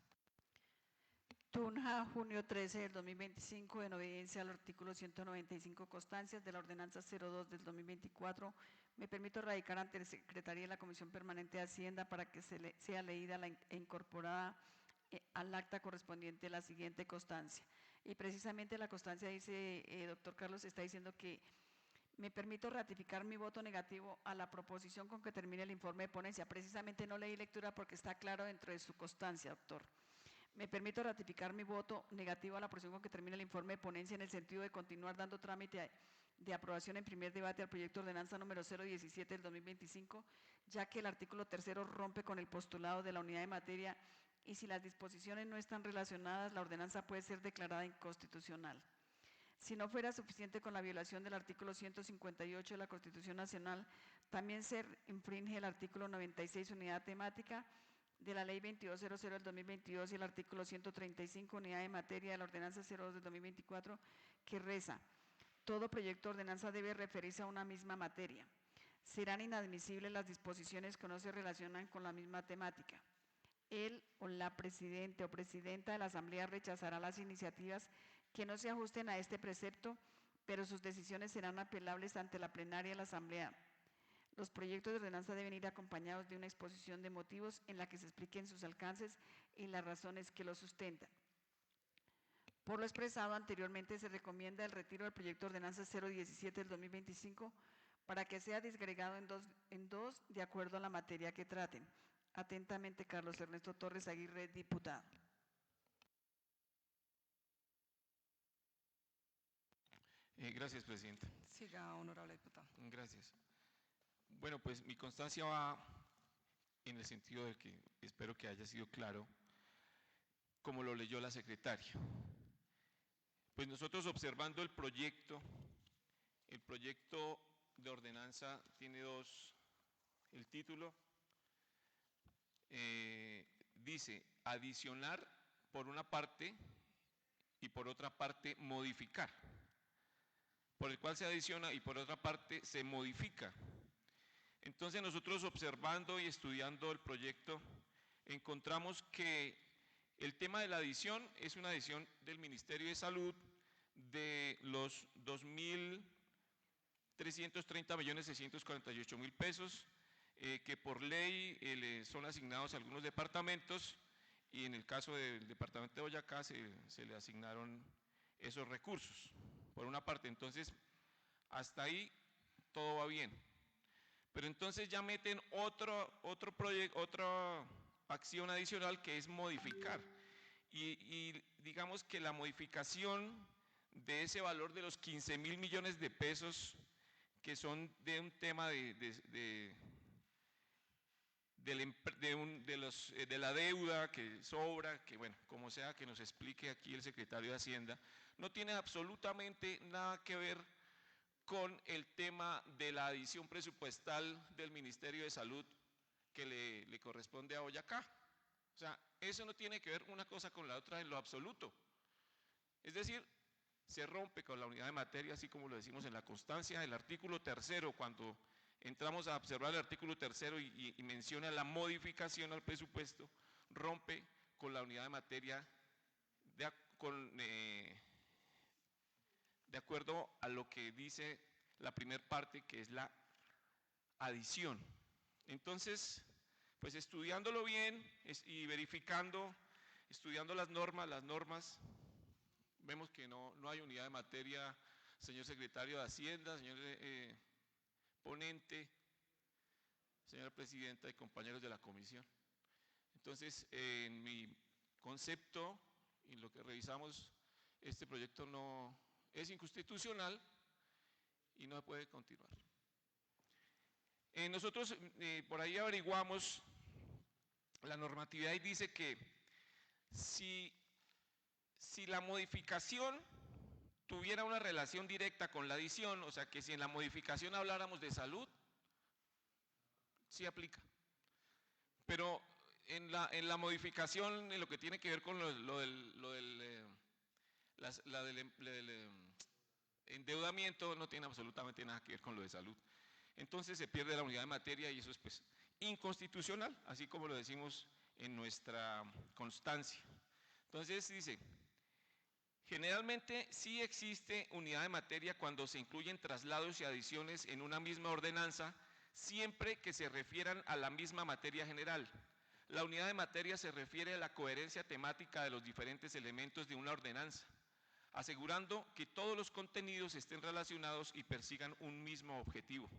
Tunja, junio 13 del 2025, en obediencia al artículo 195 constancias de la ordenanza 02 del 2024, me permito radicar ante la Secretaría de la Comisión Permanente de Hacienda para que sea leída e incorporada al acta correspondiente la siguiente constancia. Y precisamente la constancia dice, doctor Carlos, está diciendo que me permito ratificar mi voto negativo a la proposición con que termine el informe de ponencia. Precisamente no leí lectura porque está claro dentro de su constancia, doctor. Me permito ratificar mi voto negativo a la proposición con que termine el informe de ponencia en el sentido de continuar dando trámite de aprobación en primer debate al proyecto de ordenanza número 017 del 2025, ya que el artículo 3º rompe con el postulado de la unidad de materia y si las disposiciones no están relacionadas, la ordenanza puede ser declarada inconstitucional. Si no fuera suficiente con la violación del artículo 158 de la Constitución Nacional, también se infringe el artículo 96, unidad temática, de la Ley 2200 del 2022 y el artículo 135, unidad de materia de la Ordenanza 02 del 2024, que reza: todo proyecto de ordenanza debe referirse a una misma materia. Serán inadmisibles las disposiciones que no se relacionan con la misma temática. Él o la presidente o presidenta de la Asamblea rechazará las iniciativas que no se ajusten a este precepto, pero sus decisiones serán apelables ante la plenaria de la Asamblea. Los proyectos de ordenanza deben ir acompañados de una exposición de motivos en la que se expliquen sus alcances y las razones que los sustentan. Por lo expresado anteriormente, se recomienda el retiro del proyecto de ordenanza 017 del 2025 para que sea disgregado en dos de acuerdo a la materia que traten. Atentamente, Carlos Ernesto Torres Aguirre, diputado. Gracias, presidenta. Siga, honorable diputado. Gracias. Bueno, pues mi constancia va en el sentido de que espero que haya sido claro, como lo leyó la secretaria. Pues nosotros observando el proyecto de ordenanza tiene el título dice adicionar por una parte y por otra parte modificar, por el cual se adiciona y por otra parte se modifica. Entonces nosotros observando y estudiando el proyecto encontramos que el tema de la adición es una adición del Ministerio de Salud de los 2.330.648.000 pesos que por ley son asignados a algunos departamentos y en el caso del departamento de Boyacá se le asignaron esos recursos. Por una parte, entonces, hasta ahí todo va bien. Pero entonces ya meten otra acción adicional que es modificar. Y digamos que la modificación de ese valor de los 15.000 millones de pesos que son de un tema de la deuda que sobra, que bueno, como sea que nos explique aquí el secretario de Hacienda, no tiene absolutamente nada que ver con el tema de la adición presupuestal del Ministerio de Salud que le corresponde a Boyacá. O sea, eso no tiene que ver una cosa con la otra en lo absoluto. Es decir, se rompe con la unidad de materia, así como lo decimos en la constancia, el artículo 3º, cuando entramos a observar el artículo 3º y menciona la modificación al presupuesto, rompe con la unidad de materia de acuerdo a lo que dice la primera parte, que es la adición. Entonces, pues estudiándolo bien y verificando, estudiando las normas, vemos que no hay unidad de materia, señor secretario de Hacienda, señor ponente, señora presidenta y compañeros de la comisión. Entonces, en mi concepto, y en lo que revisamos, este proyecto no es inconstitucional y no puede continuar. Nosotros por ahí averiguamos la normatividad y dice que si la modificación tuviera una relación directa con la adición, o sea que si en la modificación habláramos de salud, sí aplica. Pero en la modificación, en lo que tiene que ver con lo del endeudamiento, no tiene absolutamente nada que ver con lo de salud. Entonces se pierde la unidad de materia y eso es pues inconstitucional, así como lo decimos en nuestra constancia. Entonces dice, generalmente sí existe unidad de materia cuando se incluyen traslados y adiciones en una misma ordenanza, siempre que se refieran a la misma materia general. La unidad de materia se refiere a la coherencia temática de los diferentes elementos de una ordenanza, asegurando que todos los contenidos estén relacionados y persigan un mismo objetivo.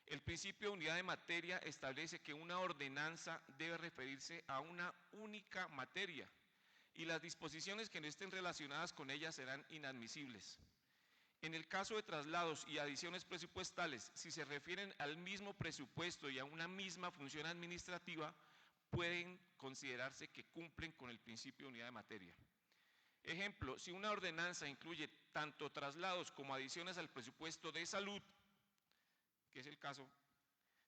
El principio de unidad de materia establece que una ordenanza debe referirse a una única materia y las disposiciones que no estén relacionadas con ella serán inadmisibles. En el caso de traslados y adiciones presupuestales, si se refieren al mismo presupuesto y a una misma función administrativa, pueden considerarse que cumplen con el principio de unidad de materia. Ejemplo, si una ordenanza incluye tanto traslados como adiciones al presupuesto de salud, que es el caso,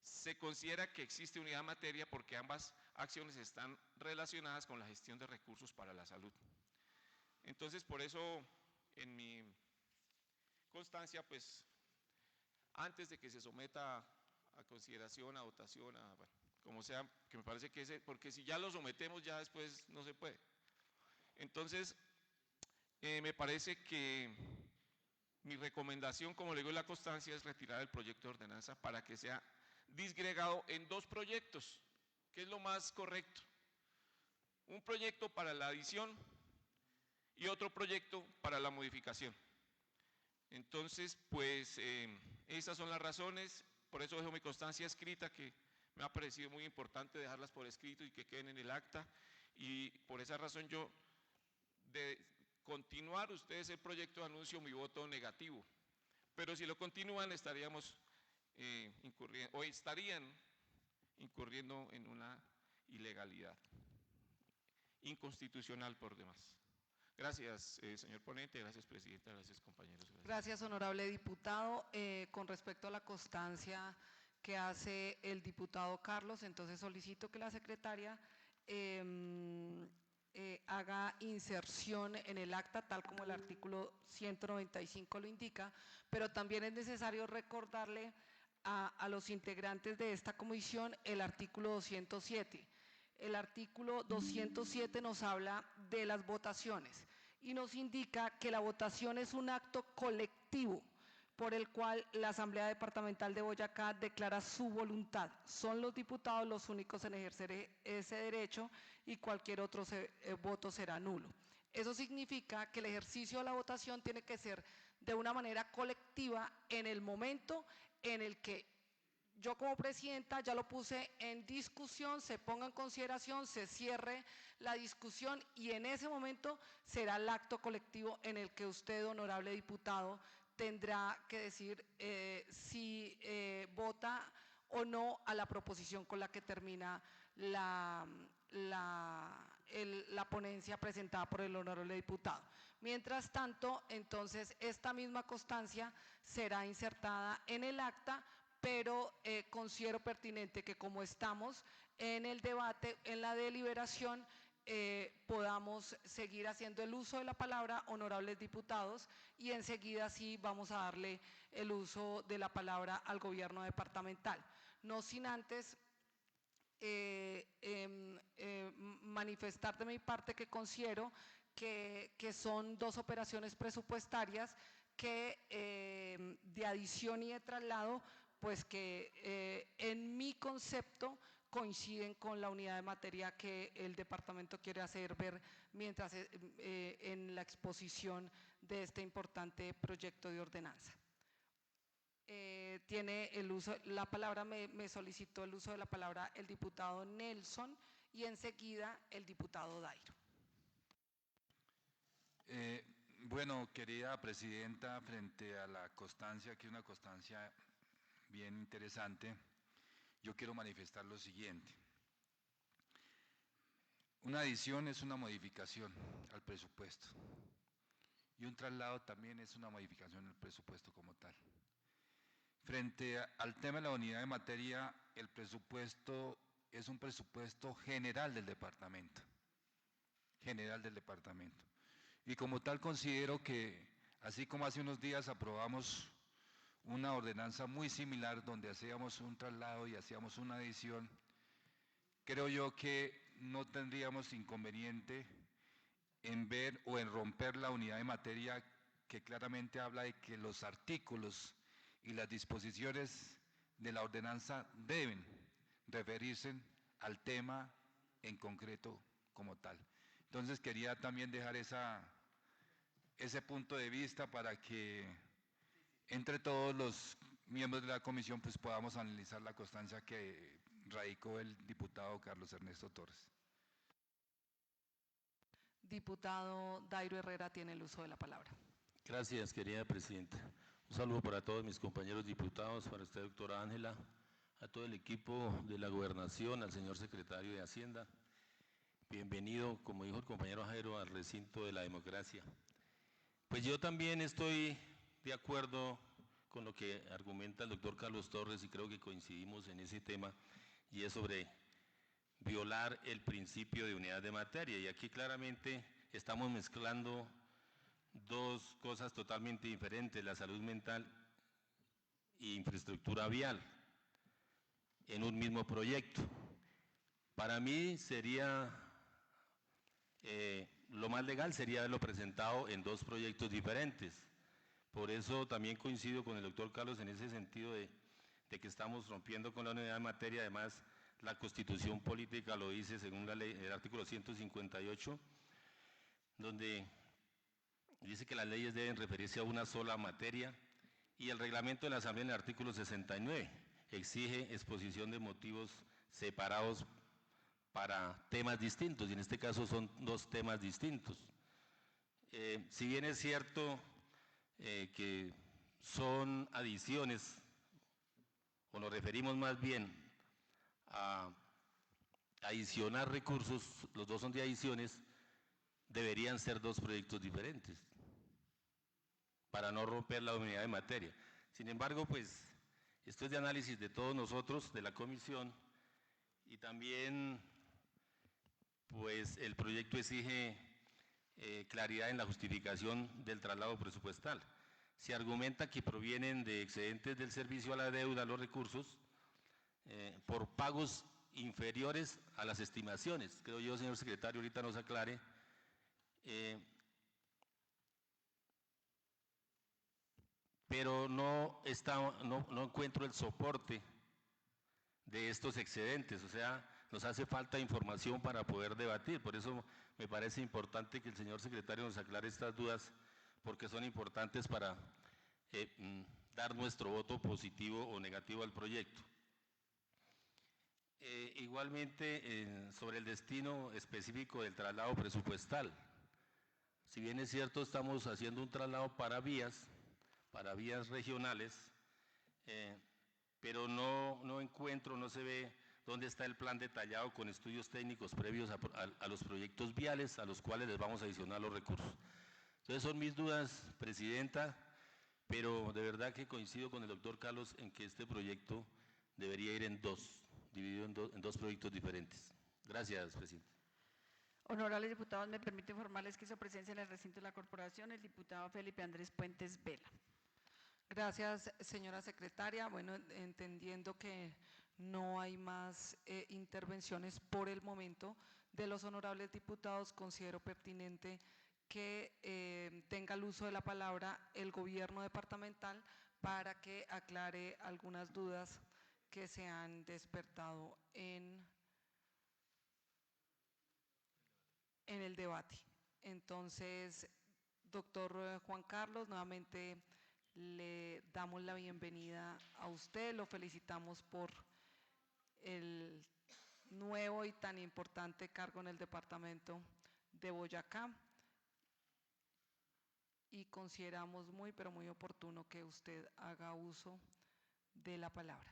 se considera que existe unidad de materia porque ambas acciones están relacionadas con la gestión de recursos para la salud. Entonces, por eso, en mi constancia, pues, antes de que se someta a consideración, a votación, bueno, como sea, que me parece que porque si ya lo sometemos, ya después no se puede. Entonces, me parece que mi recomendación, como le digo en la constancia, es retirar el proyecto de ordenanza para que sea disgregado en dos proyectos, que es lo más correcto. Un proyecto para la adición y otro proyecto para la modificación. Entonces, pues, esas son las razones, por eso dejo mi constancia escrita, que me ha parecido muy importante dejarlas por escrito y que queden en el acta, y por esa razón yo, de continuar ustedes el proyecto, anuncio mi voto negativo, pero si lo continúan estaríamos estarían incurriendo en una ilegalidad, inconstitucional por demás. Gracias, señor ponente, gracias, presidenta, gracias, compañeros. Gracias, honorable diputado. Con respecto a la constancia que hace el diputado Carlos, entonces solicito que la secretaria haga inserción en el acta, tal como el artículo 195 lo indica, pero también es necesario recordarle a los integrantes de esta comisión el artículo 207. El artículo 207 nos habla de las votaciones y nos indica que la votación es un acto colectivo por el cual la Asamblea Departamental de Boyacá declara su voluntad. Son los diputados los únicos en ejercer ese derecho y cualquier otro voto será nulo. Eso significa que el ejercicio de la votación tiene que ser de una manera colectiva en el momento en el que yo como presidenta ya lo puse en discusión, se ponga en consideración, se cierre la discusión y en ese momento será el acto colectivo en el que usted, honorable diputado, tendrá que decir si vota o no a la proposición con la que termina la ponencia presentada por el honorable diputado. Mientras tanto, entonces, esta misma constancia será insertada en el acta, pero considero pertinente que como estamos en el debate, en la deliberación, podamos seguir haciendo el uso de la palabra, honorables diputados, y enseguida sí vamos a darle el uso de la palabra al gobierno departamental. No sin antes manifestar de mi parte que considero que son dos operaciones presupuestarias que de adición y de traslado, pues que en mi concepto coinciden con la unidad de materia que el departamento quiere hacer ver mientras en la exposición de este importante proyecto de ordenanza. Tiene el uso, la palabra, me solicitó el uso de la palabra el diputado Nelson y enseguida el diputado Dairo. Bueno, querida presidenta, frente a la constancia, que es una constancia bien interesante, yo quiero manifestar lo siguiente. Una adición es una modificación al presupuesto y un traslado también es una modificación al presupuesto como tal. Frente al tema de la unidad de materia, el presupuesto es un presupuesto general del departamento. Y como tal considero que, así como hace unos días aprobamos una ordenanza muy similar donde hacíamos un traslado y hacíamos una adición, creo yo que no tendríamos inconveniente en ver o en romper la unidad de materia que claramente habla de que los artículos y las disposiciones de la ordenanza deben referirse al tema en concreto como tal. Entonces quería también dejar ese punto de vista para que entre todos los miembros de la comisión pues podamos analizar la constancia que radicó el diputado Carlos Ernesto Torres. Diputado Dairo Herrera tiene el uso de la palabra. Gracias, querida presidenta. Un saludo para todos mis compañeros diputados, para usted, doctora Ángela, a todo el equipo de la Gobernación, al señor secretario de Hacienda. Bienvenido, como dijo el compañero Jairo, al recinto de la democracia. Pues yo también estoy de acuerdo con lo que argumenta el doctor Carlos Torres y creo que coincidimos en ese tema, y es sobre violar el principio de unidad de materia. Y aquí claramente estamos mezclando dos cosas totalmente diferentes, la salud mental e infraestructura vial, en un mismo proyecto. Para mí sería, lo más legal sería haberlo presentado en dos proyectos diferentes. Por eso también coincido con el doctor Carlos en ese sentido de que estamos rompiendo con la unidad de materia. Además, la Constitución Política lo dice según la ley, el artículo 158, donde dice que las leyes deben referirse a una sola materia, y el reglamento de la Asamblea en el artículo 69 exige exposición de motivos separados para temas distintos, y en este caso son dos temas distintos. Si bien es cierto que son adiciones, o nos referimos más bien a adicionar recursos, los dos son de adiciones, deberían ser dos proyectos diferentes para no romper la unidad de materia. Sin embargo, pues, esto es de análisis de todos nosotros, de la comisión, y también, pues, el proyecto exige claridad en la justificación del traslado presupuestal. Se argumenta que provienen de excedentes del servicio a la deuda los recursos por pagos inferiores a las estimaciones. Creo yo, señor secretario, ahorita nos aclare. Pero no encuentro el soporte de estos excedentes, o sea, nos hace falta información para poder debatir. Por eso me parece importante que el señor secretario nos aclare estas dudas, porque son importantes para dar nuestro voto positivo o negativo al proyecto. Igualmente, sobre el destino específico del traslado presupuestal. Si bien es cierto, estamos haciendo un traslado para vías regionales, pero no encuentro, no se ve dónde está el plan detallado con estudios técnicos previos a los proyectos viales a los cuales les vamos a adicionar los recursos. Entonces son mis dudas, presidenta, pero de verdad que coincido con el doctor Carlos en que este proyecto debería ir en dos, dividido en dos proyectos diferentes. Gracias, presidente. Honorables diputados, me permito informarles que hizo presencia en el recinto de la corporación el diputado Felipe Andrés Puentes Vela. Gracias, señora secretaria. Bueno, entendiendo que no hay más intervenciones por el momento de los honorables diputados, considero pertinente que tenga el uso de la palabra el gobierno departamental para que aclare algunas dudas que se han despertado en el debate. Entonces, doctor Juan Carlos, nuevamente le damos la bienvenida a usted, lo felicitamos por el nuevo y tan importante cargo en el departamento de Boyacá y consideramos muy, pero muy oportuno que usted haga uso de la palabra.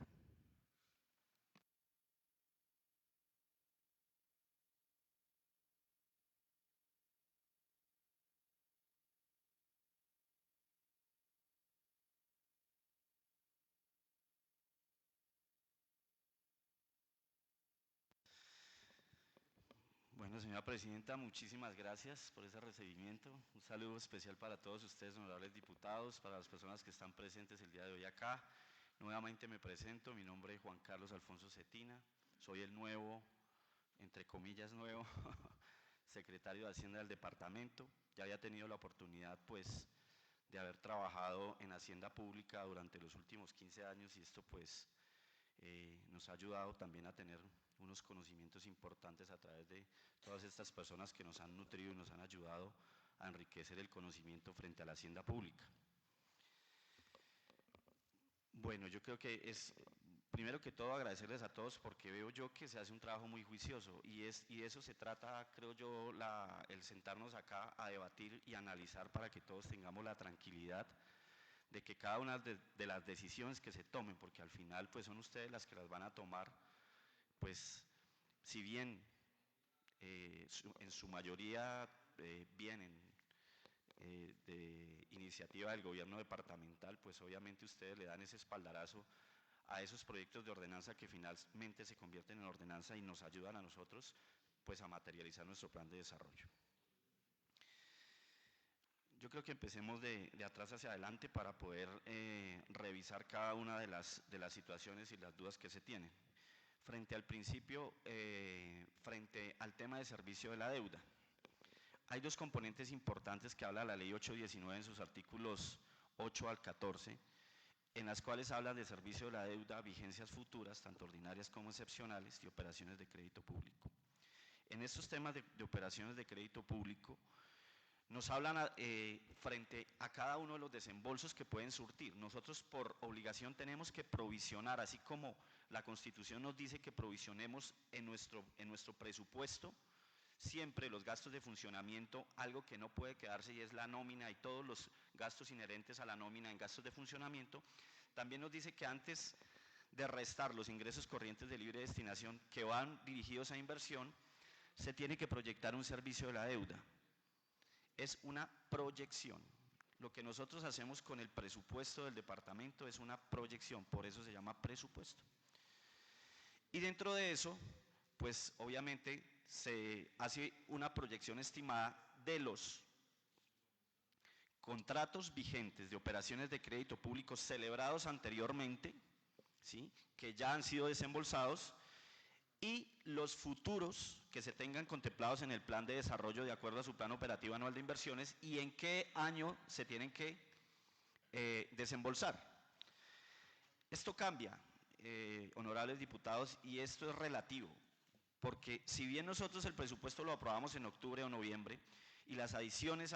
Bueno, señora presidenta, muchísimas gracias por ese recibimiento. Un saludo especial para todos ustedes, honorables diputados, para las personas que están presentes el día de hoy acá. Nuevamente me presento, mi nombre es Juan Carlos Alfonso Cetina, soy el nuevo, entre comillas nuevo, secretario de Hacienda del departamento. Ya había tenido la oportunidad, pues, de haber trabajado en Hacienda Pública durante los últimos 15 años y esto, pues, nos ha ayudado también a tener unos conocimientos importantes a través de todas estas personas que nos han nutrido y nos han ayudado a enriquecer el conocimiento frente a la hacienda pública. Bueno, yo creo que es, primero que todo, agradecerles a todos porque veo yo que se hace un trabajo muy juicioso y de eso se trata, creo yo, el sentarnos acá a debatir y analizar para que todos tengamos la tranquilidad de que cada una de las decisiones que se tomen, porque al final pues son ustedes las que las van a tomar, pues si bien en su mayoría vienen de iniciativa del gobierno departamental, pues obviamente ustedes le dan ese espaldarazo a esos proyectos de ordenanza que finalmente se convierten en ordenanza y nos ayudan a nosotros pues a materializar nuestro plan de desarrollo. Yo creo que empecemos de atrás hacia adelante para poder revisar cada una de las situaciones y las dudas que se tienen. Frente al principio, frente al tema de servicio de la deuda, hay dos componentes importantes que habla la Ley 819 en sus artículos 8 al 14, en las cuales habla de servicio de la deuda, vigencias futuras, tanto ordinarias como excepcionales, y operaciones de crédito público. En estos temas de operaciones de crédito público, nos hablan frente a cada uno de los desembolsos que pueden surtir. Nosotros por obligación tenemos que provisionar, así como la Constitución nos dice que provisionemos en nuestro presupuesto siempre los gastos de funcionamiento, algo que no puede quedarse y es la nómina y todos los gastos inherentes a la nómina en gastos de funcionamiento. También nos dice que antes de restar los ingresos corrientes de libre destinación que van dirigidos a inversión, se tiene que proyectar un servicio de la deuda. Es una proyección. Lo que nosotros hacemos con el presupuesto del departamento es una proyección, por eso se llama presupuesto. Y dentro de eso, pues obviamente se hace una proyección estimada de los contratos vigentes de operaciones de crédito público celebrados anteriormente, ¿sí?, que ya han sido desembolsados, y los futuros que se tengan contemplados en el plan de desarrollo de acuerdo a su plan operativo anual de inversiones y en qué año se tienen que desembolsar. Esto cambia, honorables diputados, y esto es relativo, porque si bien nosotros el presupuesto lo aprobamos en octubre o noviembre y las adiciones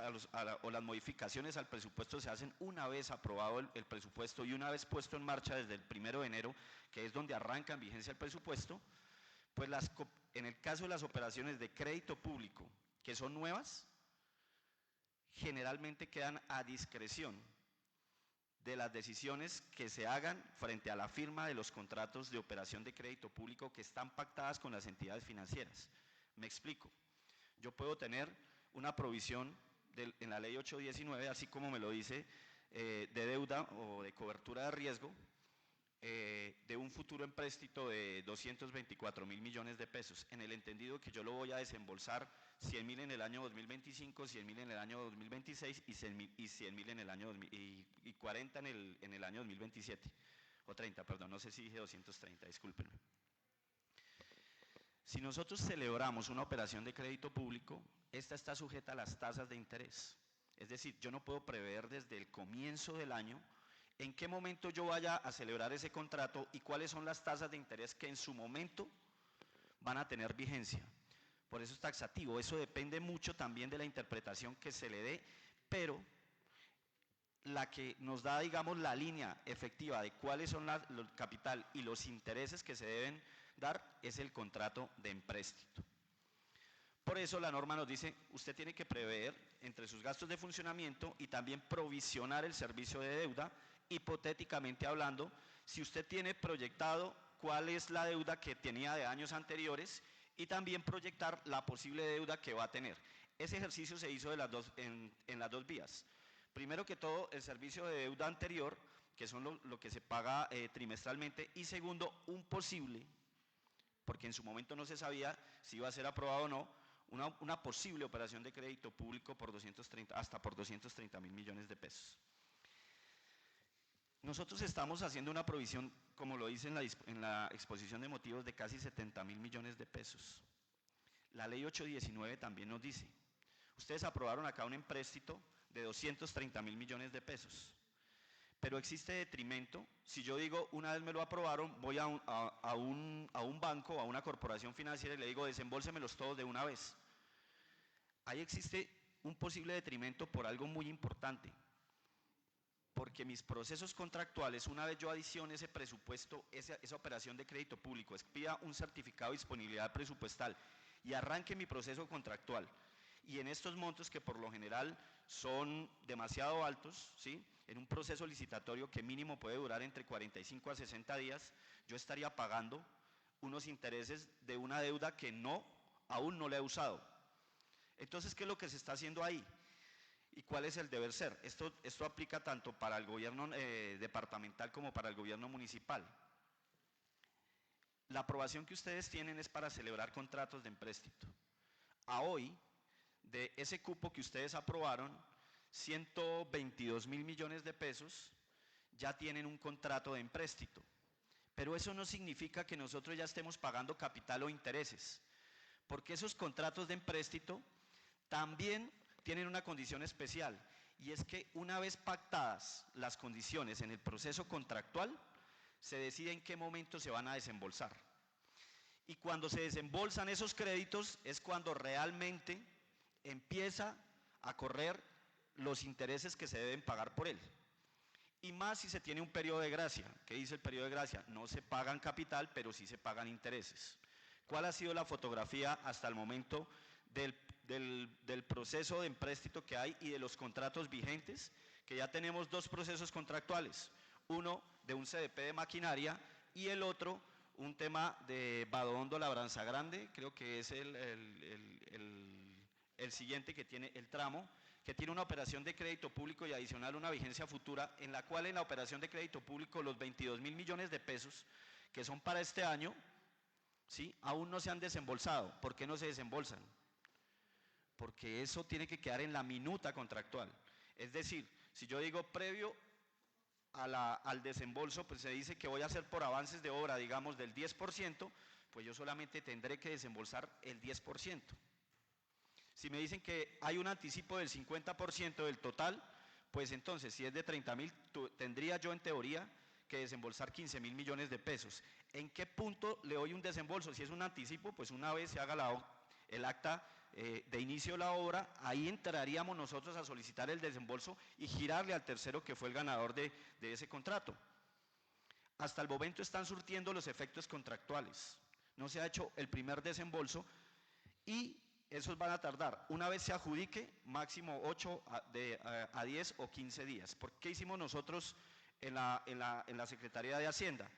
o las modificaciones al presupuesto se hacen una vez aprobado el presupuesto y una vez puesto en marcha desde el 1 de enero, que es donde arranca en vigencia el presupuesto, pues en el caso de las operaciones de crédito público, que son nuevas, generalmente quedan a discreción de las decisiones que se hagan frente a la firma de los contratos de operación de crédito público que están pactadas con las entidades financieras. Me explico. Yo puedo tener una provisión en la Ley 819, así como me lo dice, de deuda o de cobertura de riesgo, de un futuro empréstito de 224.000 millones de pesos, en el entendido que yo lo voy a desembolsar 100.000 en el año 2025, 100.000 en el año 2026 y 100.000 en el año y 40 en el año 2027, o 30, perdón, no sé si dije 230, discúlpenme. Si nosotros celebramos una operación de crédito público, esta está sujeta a las tasas de interés, es decir, yo no puedo prever desde el comienzo del año en qué momento yo vaya a celebrar ese contrato y cuáles son las tasas de interés que en su momento van a tener vigencia. Por eso es taxativo, eso depende mucho también de la interpretación que se le dé, pero la que nos da, digamos, la línea efectiva de cuáles son el capital y los intereses que se deben dar es el contrato de empréstito. Por eso la norma nos dice, usted tiene que prever entre sus gastos de funcionamiento y también provisionar el servicio de deuda, hipotéticamente hablando, si usted tiene proyectado cuál es la deuda que tenía de años anteriores y también proyectar la posible deuda que va a tener. Ese ejercicio se hizo en las dos vías. Primero que todo, el servicio de deuda anterior, que son lo que se paga trimestralmente, y segundo, un posible, porque en su momento no se sabía si iba a ser aprobado o no, una posible operación de crédito público por hasta por 230.000 millones de pesos. Nosotros estamos haciendo una provisión, como lo dice en la exposición de motivos, de casi 70.000 millones de pesos. La ley 819 también nos dice, ustedes aprobaron acá un empréstito de 230.000 millones de pesos, pero existe detrimento. Si yo digo, una vez me lo aprobaron, voy a un banco, a una corporación financiera y le digo, desembolsémelos todos de una vez. Ahí existe un posible detrimento por algo muy importante, porque mis procesos contractuales, una vez yo adicione ese presupuesto, esa operación de crédito público, expida un certificado de disponibilidad presupuestal y arranque mi proceso contractual, y en estos montos que por lo general son demasiado altos, ¿sí?, en un proceso licitatorio que mínimo puede durar entre 45 a 60 días, yo estaría pagando unos intereses de una deuda que aún no le he usado. Entonces, ¿qué es lo que se está haciendo ahí? ¿Y cuál es el deber ser? Esto aplica tanto para el gobierno departamental como para el gobierno municipal. La aprobación que ustedes tienen es para celebrar contratos de empréstito. A hoy, de ese cupo que ustedes aprobaron, 122.000 millones de pesos ya tienen un contrato de empréstito. Pero eso no significa que nosotros ya estemos pagando capital o intereses, porque esos contratos de empréstito también tienen una condición especial, y es que una vez pactadas las condiciones en el proceso contractual, se decide en qué momento se van a desembolsar. Y cuando se desembolsan esos créditos es cuando realmente empieza a correr los intereses que se deben pagar por él. Y más si se tiene un periodo de gracia. ¿Qué dice el periodo de gracia? No se pagan capital, pero sí se pagan intereses. ¿Cuál ha sido la fotografía hasta el momento del proceso de empréstito que hay y de los contratos vigentes? Que ya tenemos dos procesos contractuales, uno de un CDP de maquinaria y el otro un tema de Badondo Labranza Grande, creo que es el siguiente que tiene el tramo, que tiene una operación de crédito público y adicional una vigencia futura, en la cual en la operación de crédito público los 22.000 millones de pesos que son para este año, ¿sí?, aún no se han desembolsado. ¿Por qué no se desembolsan? Porque eso tiene que quedar en la minuta contractual. Es decir, si yo digo previo al desembolso, pues se dice que voy a hacer por avances de obra, digamos, del 10%, pues yo solamente tendré que desembolsar el 10%. Si me dicen que hay un anticipo del 50% del total, pues entonces si es de 30.000, tendría yo en teoría que desembolsar 15.000 millones de pesos. ¿En qué punto le doy un desembolso? Si es un anticipo, pues una vez se haga el acta de inicio de la obra, ahí entraríamos nosotros a solicitar el desembolso y girarle al tercero que fue el ganador de ese contrato. Hasta el momento están surtiendo los efectos contractuales. No se ha hecho el primer desembolso y esos van a tardar, una vez se adjudique, máximo 8 a 10 o 15 días. ¿Por qué hicimos nosotros en la Secretaría de Hacienda?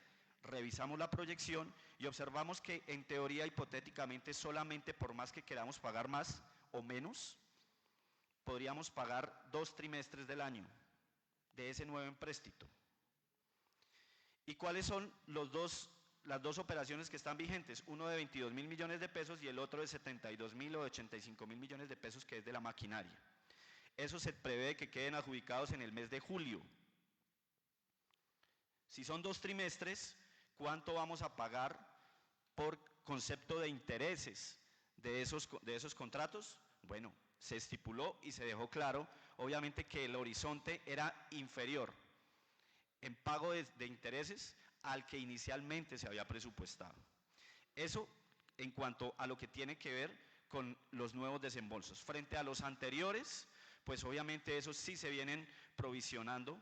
Revisamos la proyección y observamos que en teoría, hipotéticamente, solamente por más que queramos pagar más o menos, podríamos pagar 2 trimestres del año de ese nuevo empréstito. ¿Y cuáles son las dos operaciones que están vigentes? Uno de 22.000 millones de pesos y el otro de 72.000 o 85.000 millones de pesos, que es de la maquinaria. Eso se prevé que queden adjudicados en el mes de julio. Si son 2 trimestres, ¿cuánto vamos a pagar por concepto de intereses de esos contratos? Bueno, se estipuló y se dejó claro, obviamente, que el horizonte era inferior. en pago de intereses al que inicialmente se había presupuestado. Eso en cuanto a lo que tiene que ver con los nuevos desembolsos. Frente a los anteriores, pues obviamente esos sí se vienen provisionando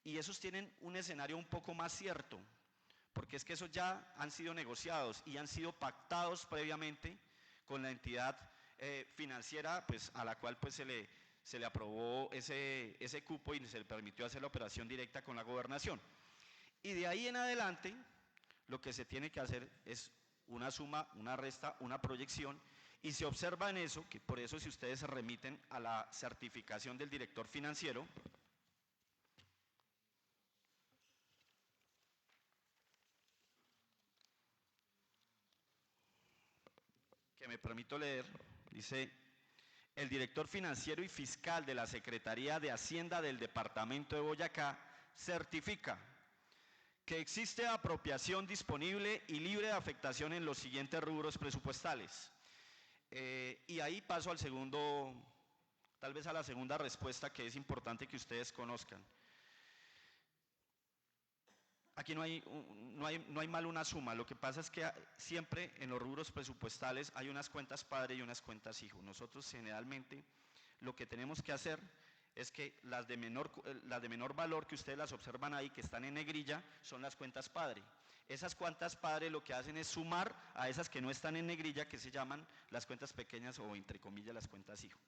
y esos tienen un escenario un poco más cierto, porque es que esos ya han sido negociados y han sido pactados previamente con la entidad financiera, pues a la cual pues se le aprobó ese cupo y se le permitió hacer la operación directa con la gobernación. Y de ahí en adelante, lo que se tiene que hacer es una suma, una resta, una proyección, y se observa en eso, que por eso si ustedes se remiten a la certificación del director financiero, que me permito leer, dice: el director financiero y fiscal de la Secretaría de Hacienda del Departamento de Boyacá certifica que existe apropiación disponible y libre de afectación en los siguientes rubros presupuestales. Y ahí paso al segundo, tal vez a la segunda respuesta que es importante que ustedes conozcan. Aquí no hay mal una suma, lo que pasa es que siempre en los rubros presupuestales hay unas cuentas padre y unas cuentas hijo. Nosotros generalmente lo que tenemos que hacer es que las de menor valor que ustedes las observan ahí, que están en negrilla, son las cuentas padre. Esas cuentas padre lo que hacen es sumar a esas que no están en negrilla, que se llaman las cuentas pequeñas o entre comillas las cuentas hijo.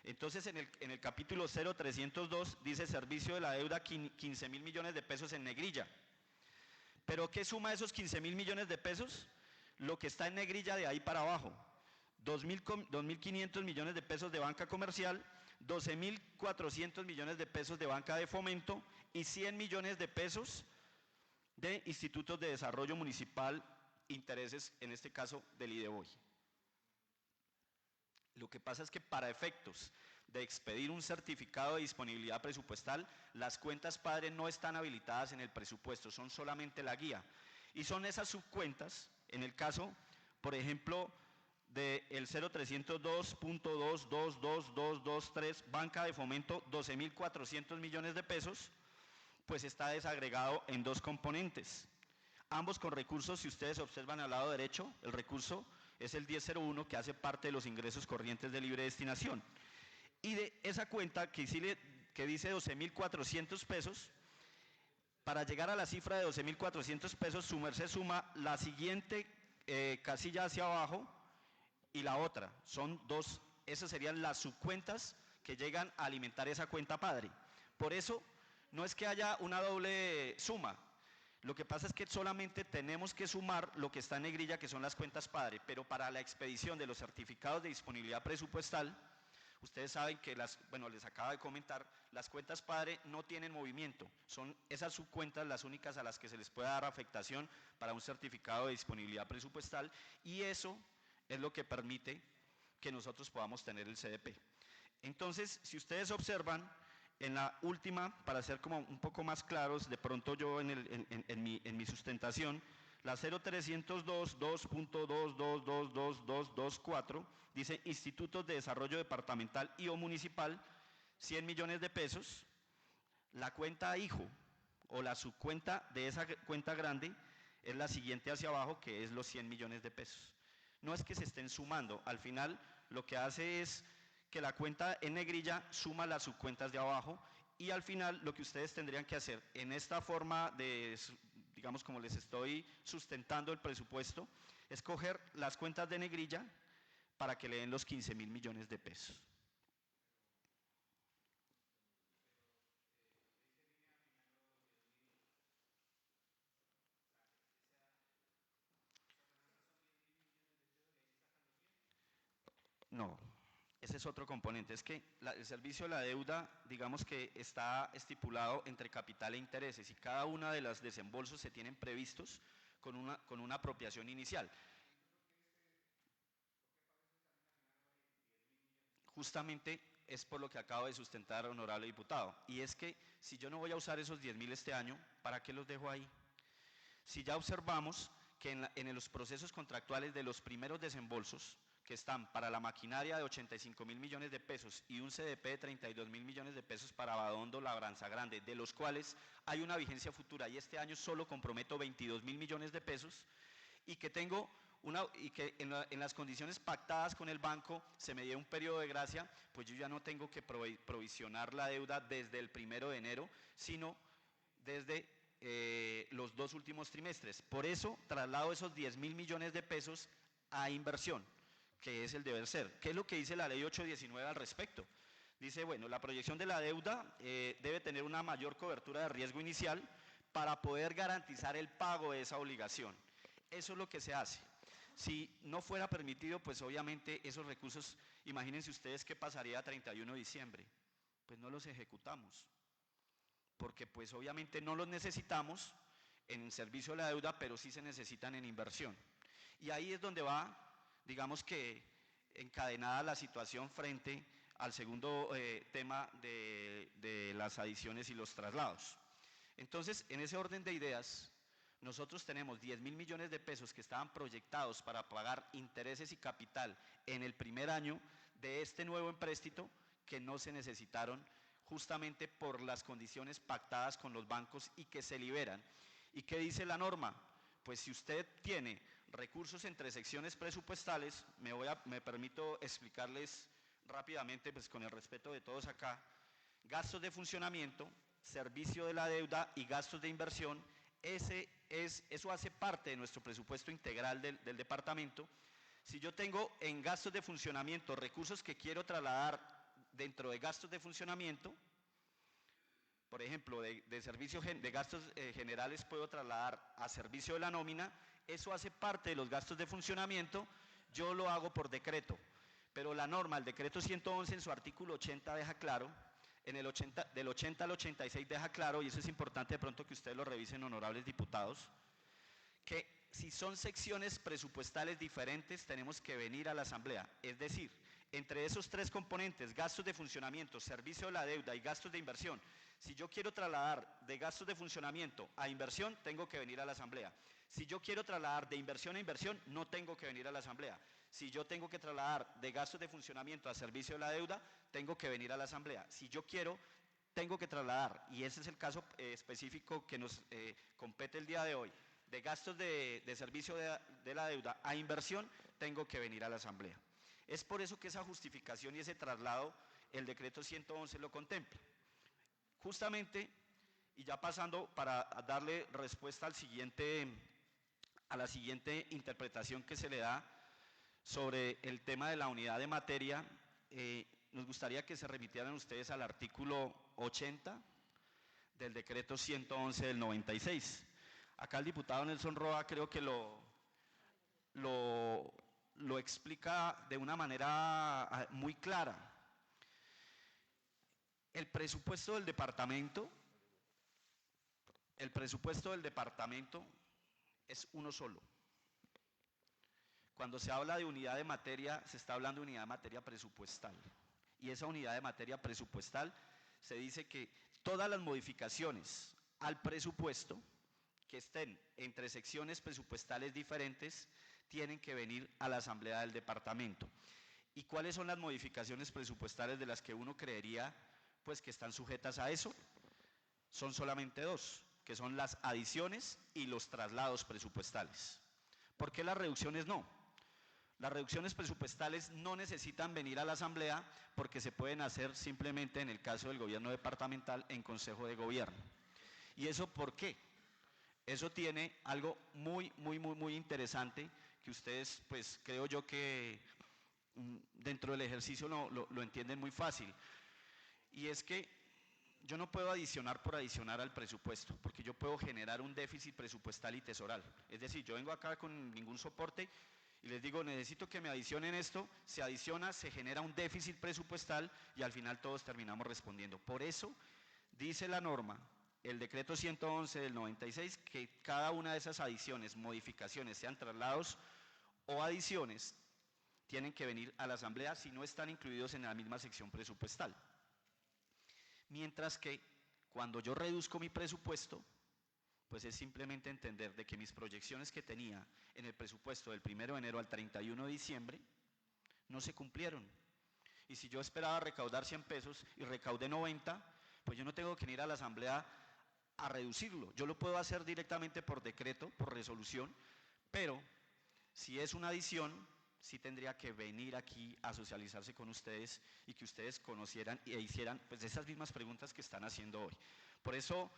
Entonces en el capítulo 0302 dice servicio de la deuda 15.000 millones de pesos en negrilla. ¿Pero qué suma esos 15.000 millones de pesos? Lo que está en negrilla de ahí para abajo. 2.500 millones de pesos de banca comercial, 12.400 millones de pesos de banca de fomento y 100 millones de pesos de institutos de desarrollo municipal, intereses, en este caso del IDEBOI. Lo que pasa es que para efectos de expedir un certificado de disponibilidad presupuestal, las cuentas padre no están habilitadas en el presupuesto, son solamente la guía. Y son esas subcuentas, en el caso, por ejemplo, del 0302.222223, banca de fomento, 12.400 millones de pesos, pues está desagregado en dos componentes. Ambos con recursos, si ustedes observan al lado derecho, el recurso es el 1001 que hace parte de los ingresos corrientes de libre destinación. Y de esa cuenta que dice 12.400 pesos, para llegar a la cifra de 12.400 pesos, su merced suma la siguiente casilla hacia abajo y la otra. Son dos, esas serían las subcuentas que llegan a alimentar esa cuenta padre. Por eso, no es que haya una doble suma. Lo que pasa es que solamente tenemos que sumar lo que está en negrilla, que son las cuentas padre, pero para la expedición de los certificados de disponibilidad presupuestal, ustedes saben que les acabo de comentar, las cuentas padre no tienen movimiento, son esas subcuentas las únicas a las que se les puede dar afectación para un certificado de disponibilidad presupuestal, y eso es lo que permite que nosotros podamos tener el CDP. Entonces, si ustedes observan, en la última, para ser como un poco más claros, de pronto yo en mi sustentación, la 0302.2222224 dice Institutos de Desarrollo Departamental y o Municipal, 100 millones de pesos. La cuenta hijo o la subcuenta de esa cuenta grande es la siguiente hacia abajo, que es los 100 millones de pesos. No es que se estén sumando, al final lo que hace es que la cuenta en negrilla suma las subcuentas de abajo y al final lo que ustedes tendrían que hacer en esta forma de, digamos como les estoy sustentando el presupuesto, es coger las cuentas de negrilla para que le den los 15.000 millones de pesos. No, ese es otro componente, es que el servicio de la deuda, digamos que está estipulado entre capital e intereses y cada una de los desembolsos se tienen previstos con una apropiación inicial. Justamente es por lo que acabo de sustentar, honorable diputado, y es que si yo no voy a usar esos 10.000 este año, ¿para qué los dejo ahí? Si ya observamos que en los procesos contractuales de los primeros desembolsos, que están para la maquinaria de 85.000 millones de pesos y un CDP de 32.000 millones de pesos, pesos para Badondo, Labranza Grande, de los cuales hay una vigencia futura y este año solo comprometo 22.000 millones de pesos y que tengo y que en las condiciones pactadas con el banco se me dio un periodo de gracia, pues yo ya no tengo que provisionar la deuda desde el 1 de enero, sino desde los 2 últimos trimestres. Por eso traslado esos 10.000 millones de pesos a inversión, que es el deber ser. ¿Qué es lo que dice la ley 819 al respecto? Dice, bueno, la proyección de la deuda debe tener una mayor cobertura de riesgo inicial para poder garantizar el pago de esa obligación. Eso es lo que se hace. Si no fuera permitido, pues obviamente esos recursos, imagínense ustedes qué pasaría a 31 de diciembre. Pues no los ejecutamos, porque pues obviamente no los necesitamos en servicio de la deuda, pero sí se necesitan en inversión. Y ahí es donde va, digamos que encadenada la situación frente al segundo tema de las adiciones y los traslados. Entonces, en ese orden de ideas, nosotros tenemos 10.000 millones de pesos que estaban proyectados para pagar intereses y capital en el primer año de este nuevo empréstito que no se necesitaron justamente por las condiciones pactadas con los bancos y que se liberan. ¿Y qué dice la norma? Pues si usted tiene recursos entre secciones presupuestales, me permito explicarles rápidamente, pues con el respeto de todos acá, gastos de funcionamiento, servicio de la deuda y gastos de inversión, eso hace parte de nuestro presupuesto integral del departamento. Si yo tengo en gastos de funcionamiento recursos que quiero trasladar dentro de gastos de funcionamiento, por ejemplo, de gastos generales puedo trasladar a servicio de la nómina, eso hace parte de los gastos de funcionamiento, yo lo hago por decreto. Pero la norma, el decreto 111 en su artículo 80 deja claro, del 80 al 86 deja claro, y eso es importante de pronto que ustedes lo revisen, honorables diputados, que si son secciones presupuestales diferentes tenemos que venir a la Asamblea. Es decir, entre esos 3 componentes, gastos de funcionamiento, servicio de la deuda y gastos de inversión, si yo quiero trasladar de gastos de funcionamiento a inversión, tengo que venir a la Asamblea. Si yo quiero trasladar de inversión a inversión, no tengo que venir a la Asamblea. Si yo tengo que trasladar de gastos de funcionamiento a servicio de la deuda, tengo que venir a la Asamblea. Si yo quiero, tengo que trasladar, y ese es el caso específico que nos compete el día de hoy, de gastos de servicio de la deuda a inversión, tengo que venir a la Asamblea. Es por eso que esa justificación y ese traslado, el decreto 111 lo contempla. Justamente, y ya pasando para darle respuesta a la siguiente interpretación que se le da sobre el tema de la unidad de materia, nos gustaría que se remitieran ustedes al artículo 80 del decreto 111 del 96. Acá el diputado Nelson Roa creo que lo explica de una manera muy clara. El presupuesto del departamento es uno solo. Cuando se habla de unidad de materia, se está hablando de unidad de materia presupuestal. Y esa unidad de materia presupuestal se dice que todas las modificaciones al presupuesto que estén entre secciones presupuestales diferentes tienen que venir a la Asamblea del Departamento. ¿Y cuáles son las modificaciones presupuestales de las que uno creería pues que están sujetas a eso? Son solamente 2, que son las adiciones y los traslados presupuestales. ¿Por qué las reducciones no? Las reducciones presupuestales no necesitan venir a la Asamblea porque se pueden hacer simplemente en el caso del gobierno departamental en Consejo de Gobierno. ¿Y eso por qué? Eso tiene algo muy interesante que ustedes, pues creo yo que dentro del ejercicio lo entienden muy fácil. Y es que yo no puedo adicionar por adicionar al presupuesto, porque yo puedo generar un déficit presupuestal y tesoral. Es decir, yo vengo acá con ningún soporte y les digo, necesito que me adicionen esto, se adiciona, se genera un déficit presupuestal y al final todos terminamos respondiendo. Por eso dice la norma, el decreto 111 del 96, que cada una de esas adiciones, modificaciones, sean traslados o adiciones, tienen que venir a la Asamblea si no están incluidos en la misma sección presupuestal. Mientras que cuando yo reduzco mi presupuesto, pues es simplemente entender de que mis proyecciones que tenía en el presupuesto del 1 de enero al 31 de diciembre no se cumplieron. Y si yo esperaba recaudar 100 pesos y recaudé 90, pues yo no tengo que ir a la asamblea a reducirlo. Yo lo puedo hacer directamente por decreto, por resolución, pero si es una adición, sí tendría que venir aquí a socializarse con ustedes y que ustedes conocieran e hicieran pues esas mismas preguntas que están haciendo hoy. Por eso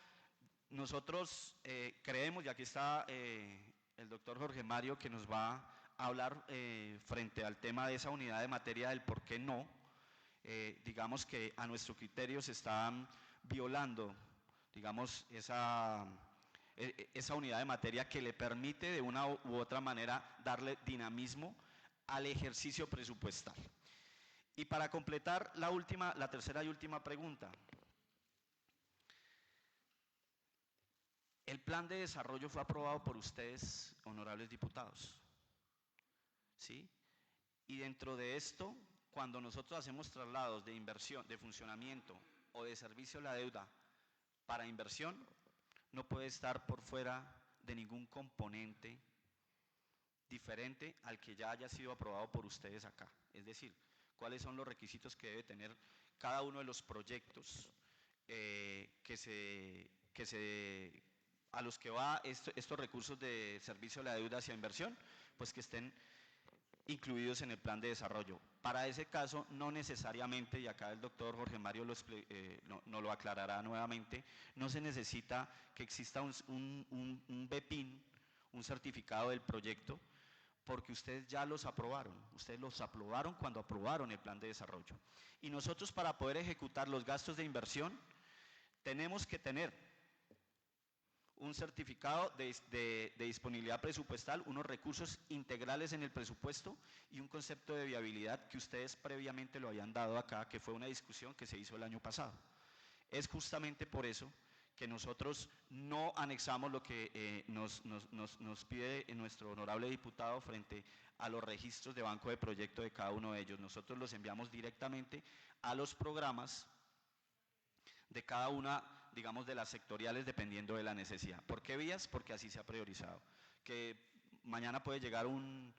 nosotros creemos, y aquí está el doctor Jorge Mario, que nos va a hablar frente al tema de esa unidad de materia del por qué no, digamos que a nuestro criterio se están violando, digamos, esa unidad de materia que le permite de una u otra manera darle dinamismo al ejercicio presupuestal. Y para completar la tercera y última pregunta, el plan de desarrollo fue aprobado por ustedes, honorables diputados, ¿sí? Y dentro de esto, cuando nosotros hacemos traslados de inversión, de funcionamiento o de servicio a la deuda para inversión, no puede estar por fuera de ningún componente diferente al que ya haya sido aprobado por ustedes acá. Es decir, cuáles son los requisitos que debe tener cada uno de los proyectos a los que va estos recursos de servicio a la deuda hacia inversión, pues que estén incluidos en el plan de desarrollo. Para ese caso, no necesariamente, y acá el doctor Jorge Mario no lo aclarará nuevamente, no se necesita que exista un BEPIN, un certificado del proyecto, porque ustedes ya los aprobaron cuando aprobaron el plan de desarrollo. Y nosotros, para poder ejecutar los gastos de inversión, tenemos que tener un certificado de disponibilidad presupuestal, unos recursos integrales en el presupuesto y un concepto de viabilidad que ustedes previamente lo habían dado acá, que fue una discusión que se hizo el año pasado. Es justamente por eso que nosotros no anexamos lo que nos pide nuestro honorable diputado frente a los registros de banco de proyecto de cada uno de ellos. Nosotros los enviamos directamente a los programas de cada una, digamos, de las sectoriales, dependiendo de la necesidad. ¿Por qué vías? Porque así se ha priorizado. Que mañana puede llegar un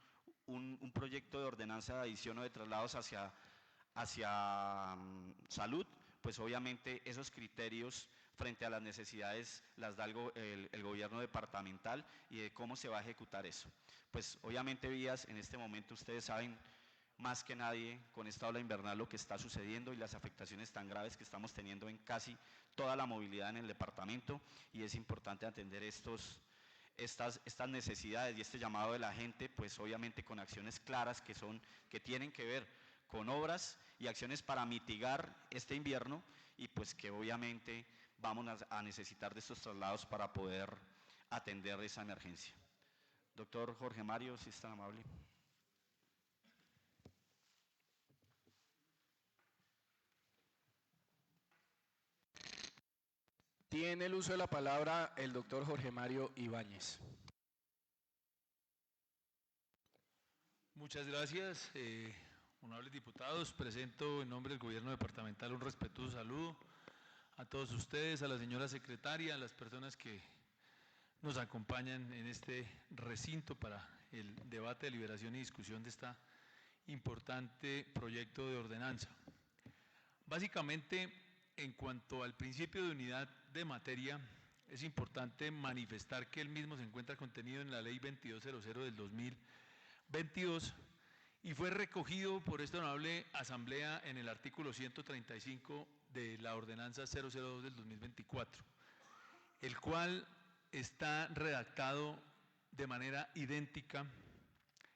proyecto de ordenanza de adición o de traslados hacia salud, pues obviamente esos criterios frente a las necesidades las da el gobierno departamental y de cómo se va a ejecutar eso. Pues obviamente vías, en este momento ustedes saben más que nadie con esta ola invernal lo que está sucediendo y las afectaciones tan graves que estamos teniendo en casi toda la movilidad en el departamento, y es importante atender estas necesidades y este llamado de la gente, pues obviamente con acciones claras que tienen que ver con obras y acciones para mitigar este invierno, y pues que obviamente vamos a necesitar de estos traslados para poder atender esa emergencia. Doctor Jorge Mario, si es tan amable. Tiene el uso de la palabra el doctor Jorge Mario Ibáñez. Muchas gracias, honorables diputados. Presento en nombre del Gobierno departamental un respetuoso saludo a todos ustedes, a la señora secretaria, a las personas que nos acompañan en este recinto para el debate, deliberación y discusión de este importante proyecto de ordenanza. Básicamente, en cuanto al principio de unidad de materia, es importante manifestar que el mismo se encuentra contenido en la Ley 2200 del 2022 y fue recogido por esta honorable Asamblea en el artículo 135 de la Ordenanza 002 del 2024, el cual está redactado de manera idéntica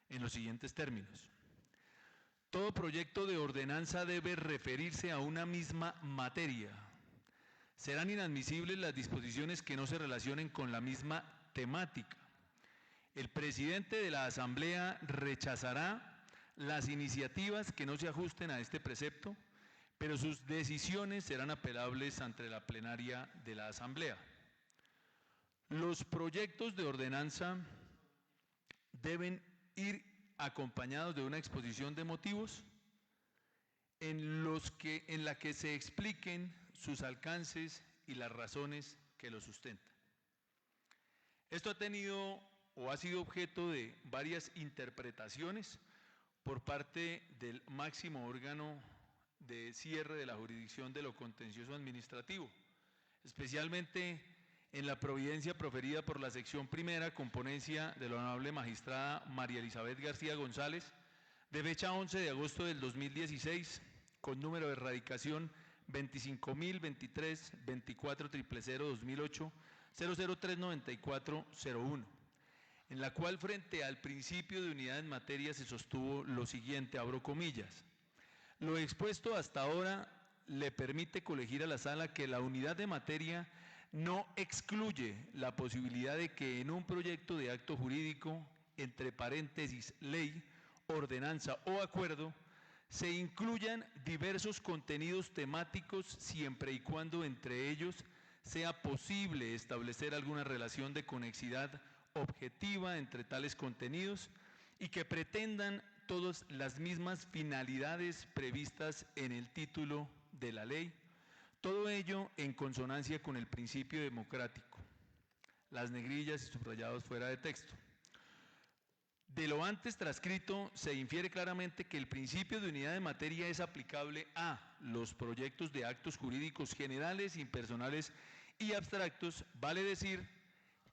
en los siguientes términos. Todo proyecto de ordenanza debe referirse a una misma materia. Serán inadmisibles las disposiciones que no se relacionen con la misma temática. El presidente de la Asamblea rechazará las iniciativas que no se ajusten a este precepto, pero sus decisiones serán apelables ante la plenaria de la Asamblea. Los proyectos de ordenanza deben ir acompañados de una exposición de motivos en la que se expliquen sus alcances y las razones que los sustentan. Esto ha tenido o ha sido objeto de varias interpretaciones por parte del máximo órgano de cierre de la jurisdicción de lo contencioso administrativo, especialmente en la providencia proferida por la sección primera, con ponencia de la honorable magistrada María Elizabeth García González, de fecha 11 de agosto del 2016, con número de erradicación 25.023-24.000-2008, 0039401, en la cual frente al principio de unidad en materia se sostuvo lo siguiente, abro comillas: lo expuesto hasta ahora le permite colegir a la sala que la unidad de materia no excluye la posibilidad de que en un proyecto de acto jurídico, entre paréntesis, ley, ordenanza o acuerdo, se incluyan diversos contenidos temáticos siempre y cuando entre ellos sea posible establecer alguna relación de conexidad objetiva entre tales contenidos y que pretendan todas las mismas finalidades previstas en el título de la ley, todo ello en consonancia con el principio democrático. Las negrillas y subrayados fuera de texto. De lo antes transcrito se infiere claramente que el principio de unidad de materia es aplicable a los proyectos de actos jurídicos generales, impersonales y abstractos, vale decir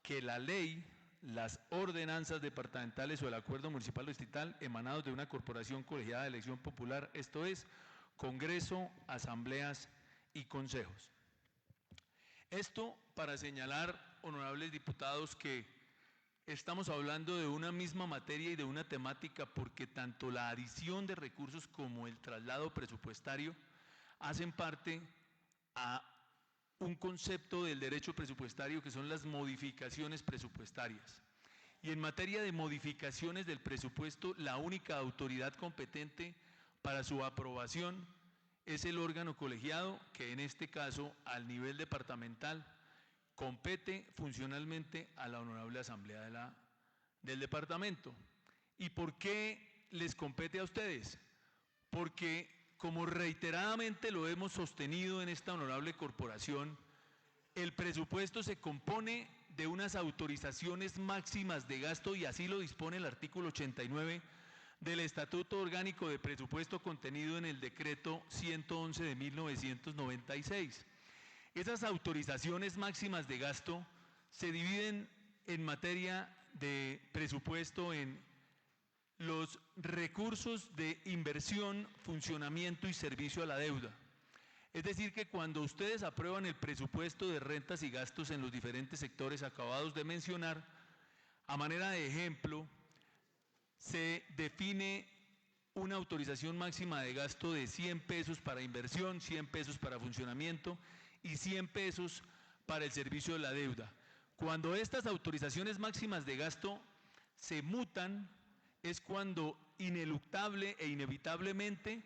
que la ley, las ordenanzas departamentales o el acuerdo municipal o distrital emanados de una corporación colegiada de elección popular, esto es, Congreso, asambleas y consejos. Esto para señalar, honorables diputados, que estamos hablando de una misma materia y de una temática porque tanto la adición de recursos como el traslado presupuestario hacen parte a un concepto del derecho presupuestario que son las modificaciones presupuestarias. Y en materia de modificaciones del presupuesto, la única autoridad competente para su aprobación es el órgano colegiado, que en este caso, al nivel departamental, compete funcionalmente a la Honorable Asamblea del Departamento. ¿Y por qué les compete a ustedes? Porque, como reiteradamente lo hemos sostenido en esta honorable corporación, el presupuesto se compone de unas autorizaciones máximas de gasto y así lo dispone el artículo 89 del Estatuto Orgánico de Presupuesto contenido en el Decreto 111 de 1996. Esas autorizaciones máximas de gasto se dividen en materia de presupuesto en los recursos de inversión, funcionamiento y servicio a la deuda. Es decir, que cuando ustedes aprueban el presupuesto de rentas y gastos en los diferentes sectores acabados de mencionar, a manera de ejemplo, se define una autorización máxima de gasto de 100 pesos para inversión, 100 pesos para funcionamiento y 100 pesos para el servicio de la deuda. Cuando estas autorizaciones máximas de gasto se mutan, es cuando ineluctable e inevitablemente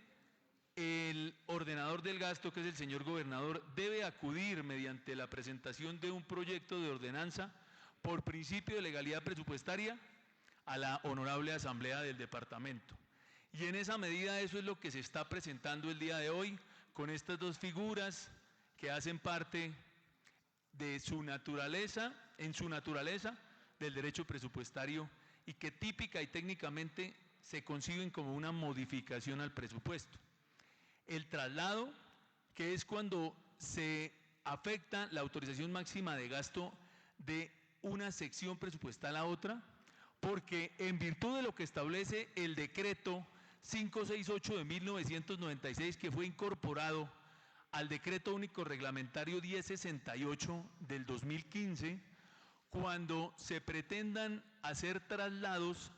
el ordenador del gasto, que es el señor gobernador, debe acudir mediante la presentación de un proyecto de ordenanza por principio de legalidad presupuestaria a la Honorable Asamblea del Departamento. Y en esa medida eso es lo que se está presentando el día de hoy con estas dos figuras que hacen parte de su naturaleza, en su naturaleza, del derecho presupuestario y que típica y técnicamente se conciben como una modificación al presupuesto. El traslado, que es cuando se afecta la autorización máxima de gasto de una sección presupuestal a otra, porque en virtud de lo que establece el decreto 568 de 1996, que fue incorporado al decreto único reglamentario 1068 del 2015, cuando se pretendan hacer traslados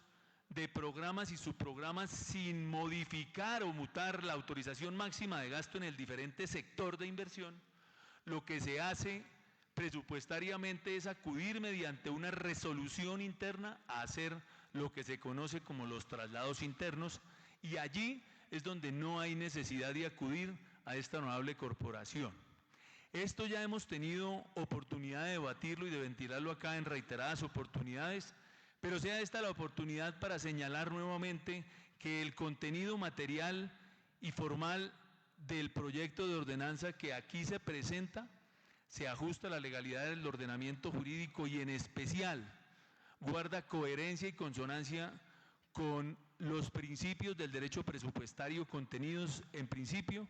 de programas y subprogramas sin modificar o mutar la autorización máxima de gasto en el diferente sector de inversión, lo que se hace presupuestariamente es acudir mediante una resolución interna a hacer lo que se conoce como los traslados internos, y allí es donde no hay necesidad de acudir a esta honorable corporación. Esto ya hemos tenido oportunidad de debatirlo y de ventilarlo acá en reiteradas oportunidades, pero sea esta la oportunidad para señalar nuevamente que el contenido material y formal del proyecto de ordenanza que aquí se presenta se ajusta a la legalidad del ordenamiento jurídico y en especial guarda coherencia y consonancia con los principios del derecho presupuestario contenidos en principio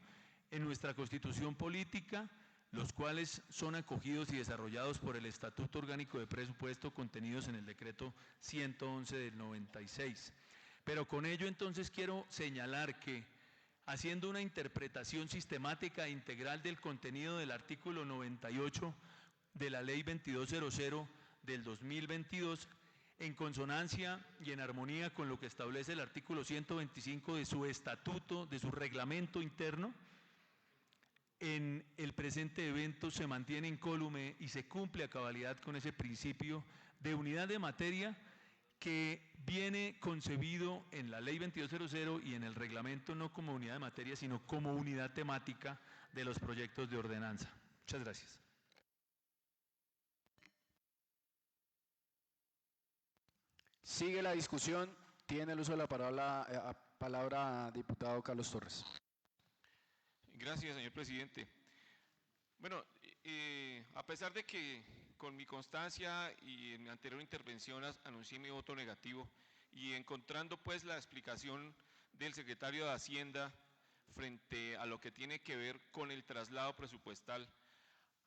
en nuestra Constitución Política, los cuales son acogidos y desarrollados por el Estatuto Orgánico de Presupuesto contenidos en el Decreto 111 del 96. Pero con ello entonces quiero señalar que, haciendo una interpretación sistemática e integral del contenido del artículo 98 de la Ley 2200 del 2022, en consonancia y en armonía con lo que establece el artículo 125 de su estatuto, de su reglamento interno, en el presente evento se mantiene incólume y se cumple a cabalidad con ese principio de unidad de materia que viene concebido en la Ley 2200 y en el reglamento no como unidad de materia, sino como unidad temática de los proyectos de ordenanza. Muchas gracias. Sigue la discusión. Tiene el uso de la palabra diputado Carlos Torres. Gracias, señor presidente. Bueno, a pesar de que con mi constancia y en mi anterior intervención anuncié mi voto negativo y encontrando pues la explicación del secretario de Hacienda frente a lo que tiene que ver con el traslado presupuestal,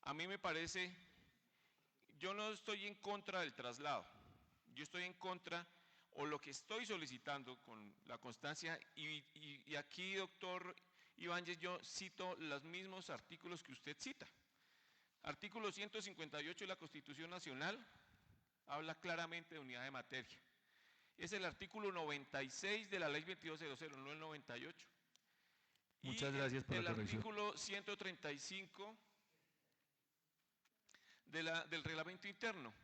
a mí me parece, yo no estoy en contra del traslado, yo estoy en contra, o lo que estoy solicitando con la constancia, y aquí, doctor Ibáñez, yo cito los mismos artículos que usted cita. Artículo 158 de la Constitución Nacional habla claramente de unidad de materia. Es el artículo 96 de la Ley 2200, no el 98. Muchas gracias por la corrección. El artículo 135 del reglamento interno.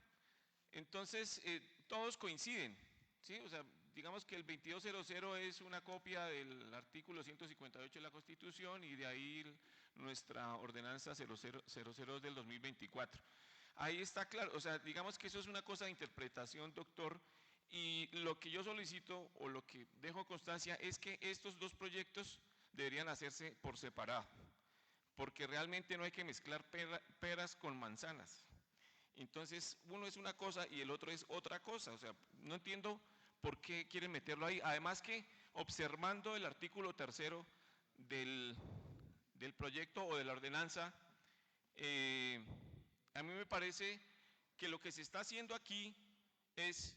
Entonces, todos coinciden, ¿sí? O sea, digamos que el 2200 es una copia del artículo 158 de la Constitución y de ahí nuestra ordenanza 002 del 2024. Ahí está claro, o sea, digamos que eso es una cosa de interpretación, doctor, y lo que yo solicito o lo que dejo constancia es que estos dos proyectos deberían hacerse por separado, porque realmente no hay que mezclar peras con manzanas. Entonces, uno es una cosa y el otro es otra cosa, o sea, no entiendo por qué quieren meterlo ahí. Además que, observando el artículo 3 del proyecto o de la ordenanza, a mí me parece que lo que se está haciendo aquí es,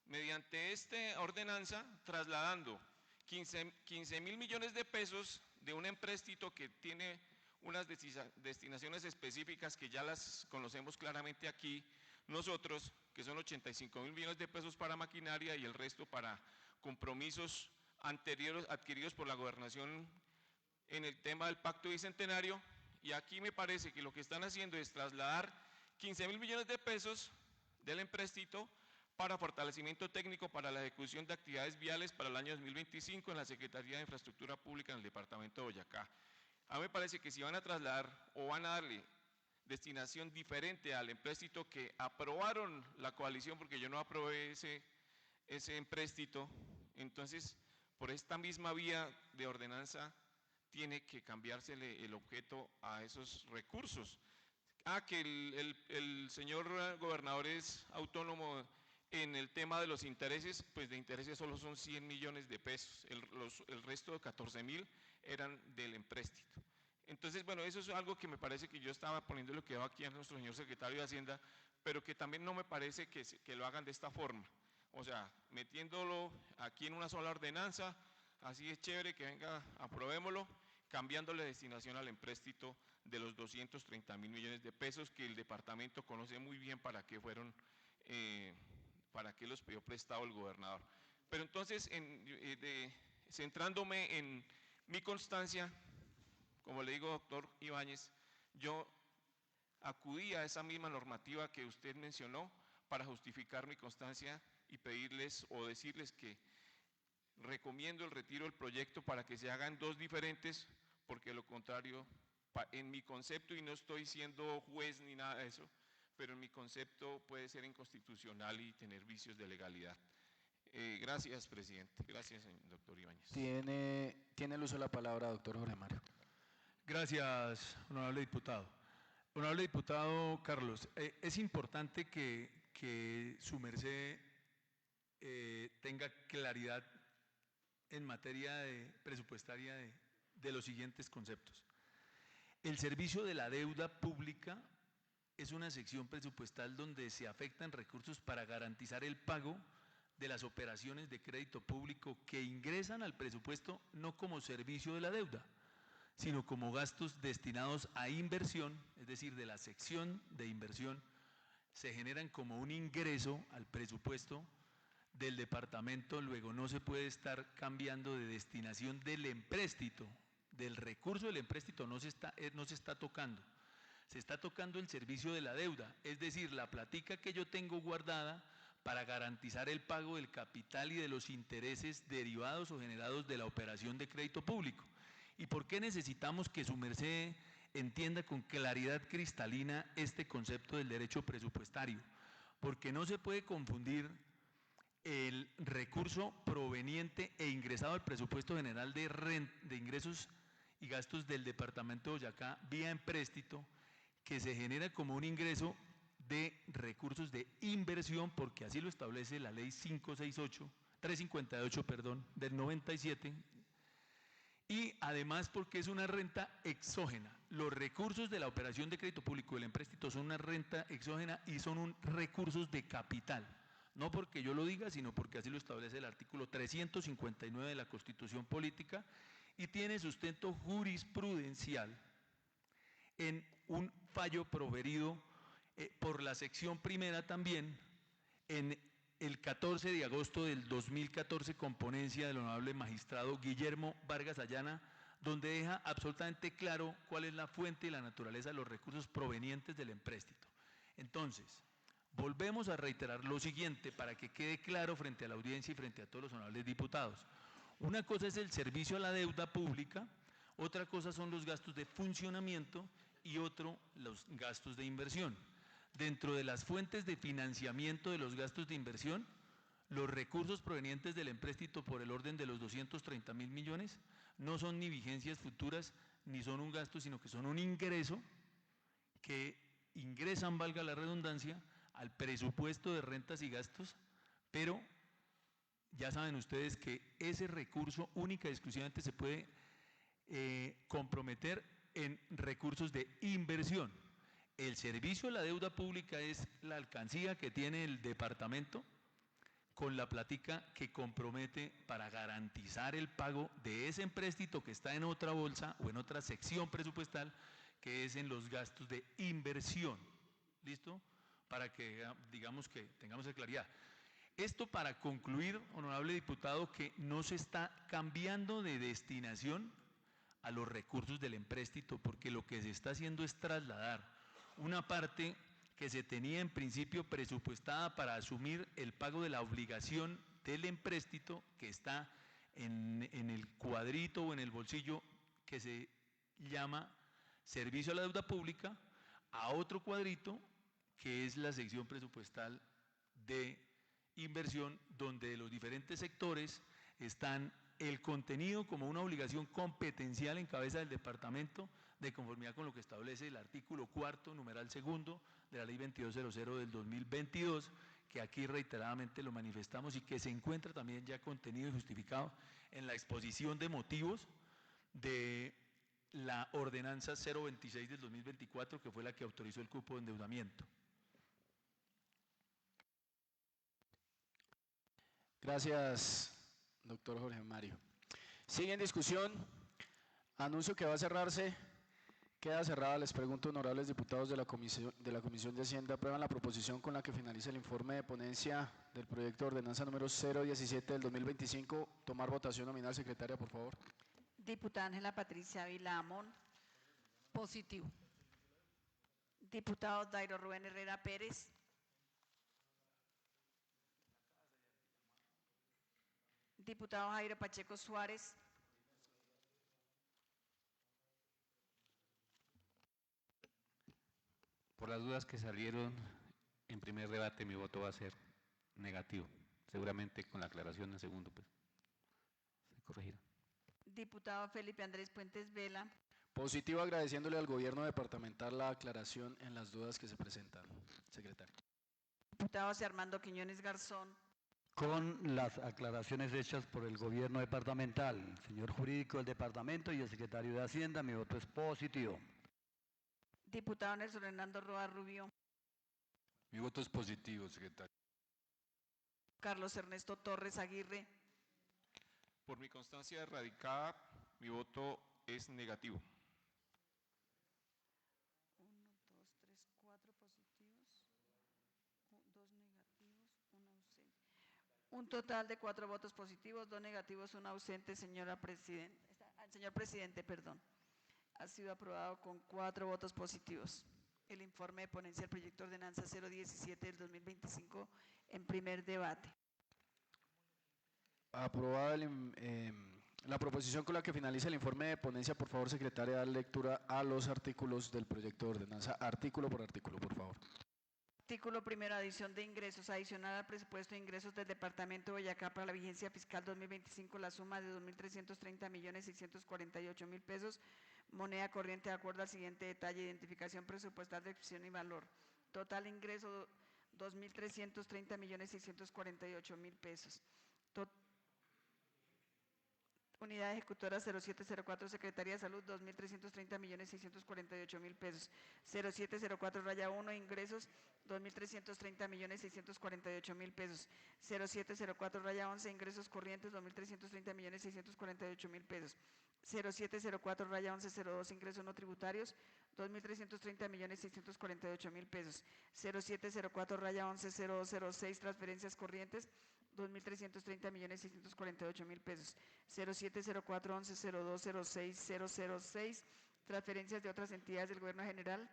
mediante esta ordenanza, trasladando 15.000 millones de pesos de un empréstito que tiene unas destinaciones específicas que ya las conocemos claramente aquí nosotros, que son 85.000 millones de pesos para maquinaria y el resto para compromisos anteriores adquiridos por la gobernación en el tema del Pacto Bicentenario, y aquí me parece que lo que están haciendo es trasladar 15.000 millones de pesos del empréstito para fortalecimiento técnico para la ejecución de actividades viales para el año 2025 en la Secretaría de Infraestructura Pública en el departamento de Boyacá. A mí me parece que si van a trasladar o van a darle destinación diferente al empréstito que aprobaron la coalición, porque yo no aprobé ese empréstito, entonces por esta misma vía de ordenanza tiene que cambiársele el objeto a esos recursos. Que el señor gobernador es autónomo en el tema de los intereses, pues de intereses solo son 100 millones de pesos, el resto de 14.000 eran del empréstito. Entonces, bueno, eso es algo que me parece que yo estaba poniendo lo que va aquí a nuestro señor secretario de Hacienda, pero que también no me parece que lo hagan de esta forma. O sea, metiéndolo aquí en una sola ordenanza, así es chévere, que venga, aprobémoslo, cambiándole destinación al empréstito de los 230.000 millones de pesos que el departamento conoce muy bien para qué fueron, para qué los pidió prestado el gobernador. Pero entonces, centrándome en mi constancia, como le digo, doctor Ibáñez, yo acudí a esa misma normativa que usted mencionó para justificar mi constancia y pedirles o decirles que recomiendo el retiro del proyecto para que se hagan dos diferentes, porque de lo contrario, en mi concepto, y no estoy siendo juez ni nada de eso, pero en mi concepto puede ser inconstitucional y tener vicios de legalidad. Gracias, presidente. Gracias, doctor Ibáñez. Tiene el uso de la palabra, doctor Jorge Mario. Gracias, honorable diputado. Honorable diputado Carlos, es importante que su merced tenga claridad en materia presupuestaria de los siguientes conceptos. El servicio de la deuda pública es una sección presupuestal donde se afectan recursos para garantizar el pago de las operaciones de crédito público que ingresan al presupuesto no como servicio de la deuda, sino como gastos destinados a inversión, es decir, de la sección de inversión, se generan como un ingreso al presupuesto del departamento, luego no se puede estar cambiando de destinación del empréstito, del recurso del empréstito no se está tocando. Se está tocando el servicio de la deuda, es decir, la platica que yo tengo guardada para garantizar el pago del capital y de los intereses derivados o generados de la operación de crédito público. ¿Y por qué necesitamos que su merced entienda con claridad cristalina este concepto del derecho presupuestario? Porque no se puede confundir el recurso proveniente e ingresado al presupuesto general de ingresos y gastos del departamento de Boyacá vía empréstito, que se genera como un ingreso de recursos de inversión, porque así lo establece la ley 358 del 97, y además porque es una renta exógena. Los recursos de la operación de crédito público del empréstito son una renta exógena y son recursos de capital. No porque yo lo diga, sino porque así lo establece el artículo 359 de la Constitución Política y tiene sustento jurisprudencial en un fallo proferido por la sección primera también en el 14 de agosto del 2014 con ponencia del honorable magistrado Guillermo Vargas Ayana, donde deja absolutamente claro cuál es la fuente y la naturaleza de los recursos provenientes del empréstito. Entonces, volvemos a reiterar lo siguiente para que quede claro frente a la audiencia y frente a todos los honorables diputados. Una cosa es el servicio a la deuda pública, otra cosa son los gastos de funcionamiento y otro los gastos de inversión. Dentro de las fuentes de financiamiento de los gastos de inversión, los recursos provenientes del empréstito por el orden de los 230.000 millones no son ni vigencias futuras ni son un gasto, sino que son un ingreso que ingresan, valga la redundancia, al presupuesto de rentas y gastos, pero ya saben ustedes que ese recurso única y exclusivamente se puede comprometer en recursos de inversión. El servicio a la deuda pública es la alcancía que tiene el departamento con la plática que compromete para garantizar el pago de ese empréstito que está en otra bolsa o en otra sección presupuestal, que es en los gastos de inversión. ¿Listo? Para que digamos que tengamos claridad. Esto para concluir, honorable diputado, que no se está cambiando de destinación a los recursos del empréstito, porque lo que se está haciendo es trasladar una parte que se tenía en principio presupuestada para asumir el pago de la obligación del empréstito, que está en el cuadrito o en el bolsillo que se llama servicio a la deuda pública, a otro cuadrito que es la sección presupuestal de inversión, donde los diferentes sectores están el contenido como una obligación competencial en cabeza del departamento, de conformidad con lo que establece el artículo 4, numeral 2 de la ley 2200 del 2022, que aquí reiteradamente lo manifestamos y que se encuentra también ya contenido y justificado en la exposición de motivos de la ordenanza 026 del 2024, que fue la que autorizó el cupo de endeudamiento. Gracias, doctor Jorge Mario. Sigue en discusión. Anuncio que va a cerrarse. Queda cerrada. Les pregunto, honorables diputados de la Comisión de Hacienda, ¿aprueban la proposición con la que finaliza el informe de ponencia del proyecto de ordenanza número 017 del 2025? Tomar votación nominal, secretaria, por favor. Diputada Ángela Patricia Ávila Amón. Positivo. Diputado Dairo Rubén Herrera Pérez. Diputado Jairo Pacheco Suárez. Por las dudas que salieron en primer debate, mi voto va a ser negativo. Seguramente con la aclaración en segundo, pues, se corregirá. Diputado Felipe Andrés Puentes Vela. Positivo, agradeciéndole al gobierno departamental la aclaración en las dudas que se presentan. Secretario. Diputado José Armando Quiñones Garzón. Con las aclaraciones hechas por el gobierno departamental, el señor jurídico del departamento y el secretario de Hacienda, mi voto es positivo. Diputado Nelson Hernando Roa Rubio. Mi voto es positivo, secretario. Carlos Ernesto Torres Aguirre. Por mi constancia erradicada, mi voto es negativo. 1, 2, 3, 4 positivos, 2 negativos, 1 ausente. Un total de 4 votos positivos, 2 negativos, 1 ausente, señor presidente, perdón. Ha sido aprobado con 4 votos positivos. El informe de ponencia del proyecto de ordenanza 017 del 2025 en primer debate. Aprobada la proposición con la que finaliza el informe de ponencia, por favor, secretaria, dar lectura a los artículos del proyecto de ordenanza, artículo por artículo, por favor. Artículo primero, adición de ingresos. Adicional al presupuesto de ingresos del Departamento de Boyacá para la vigencia fiscal 2025, la suma de 2.330.648.000 pesos, moneda corriente de acuerdo al siguiente detalle: identificación presupuestal de expresión y valor. Total ingreso 2.330.648.000 pesos. Unidad ejecutora 0704, Secretaría de Salud, 2.330.648.000 pesos. 0704-1, ingresos, 2.330.648.000 pesos. 0704-11, ingresos corrientes, 2.330.648.000 pesos. 0704-1102, ingresos no tributarios, 2.330.648.000 pesos. 0704-110006, transferencias corrientes, 2.330.648.000 pesos. 0704-110206-006, transferencias de otras entidades del Gobierno General,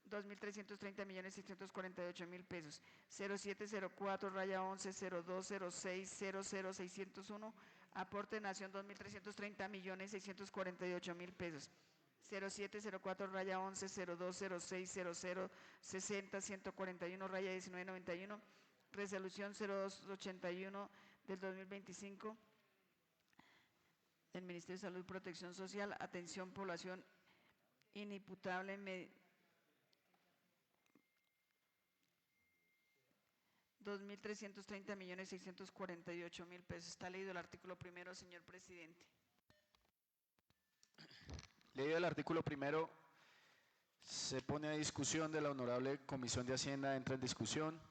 2.330.648.000 pesos. 0704-110206-00601, aporte de Nación, 2.330.648.000 pesos. 0704-110206-0060-141-1991, resolución 0281 del 2025 del Ministerio de Salud y Protección Social, atención población inimputable, 2.330.648.000 pesos. Está leído el artículo primero, señor presidente. Leído el artículo primero, se pone a discusión de la Honorable Comisión de Hacienda, entra en discusión.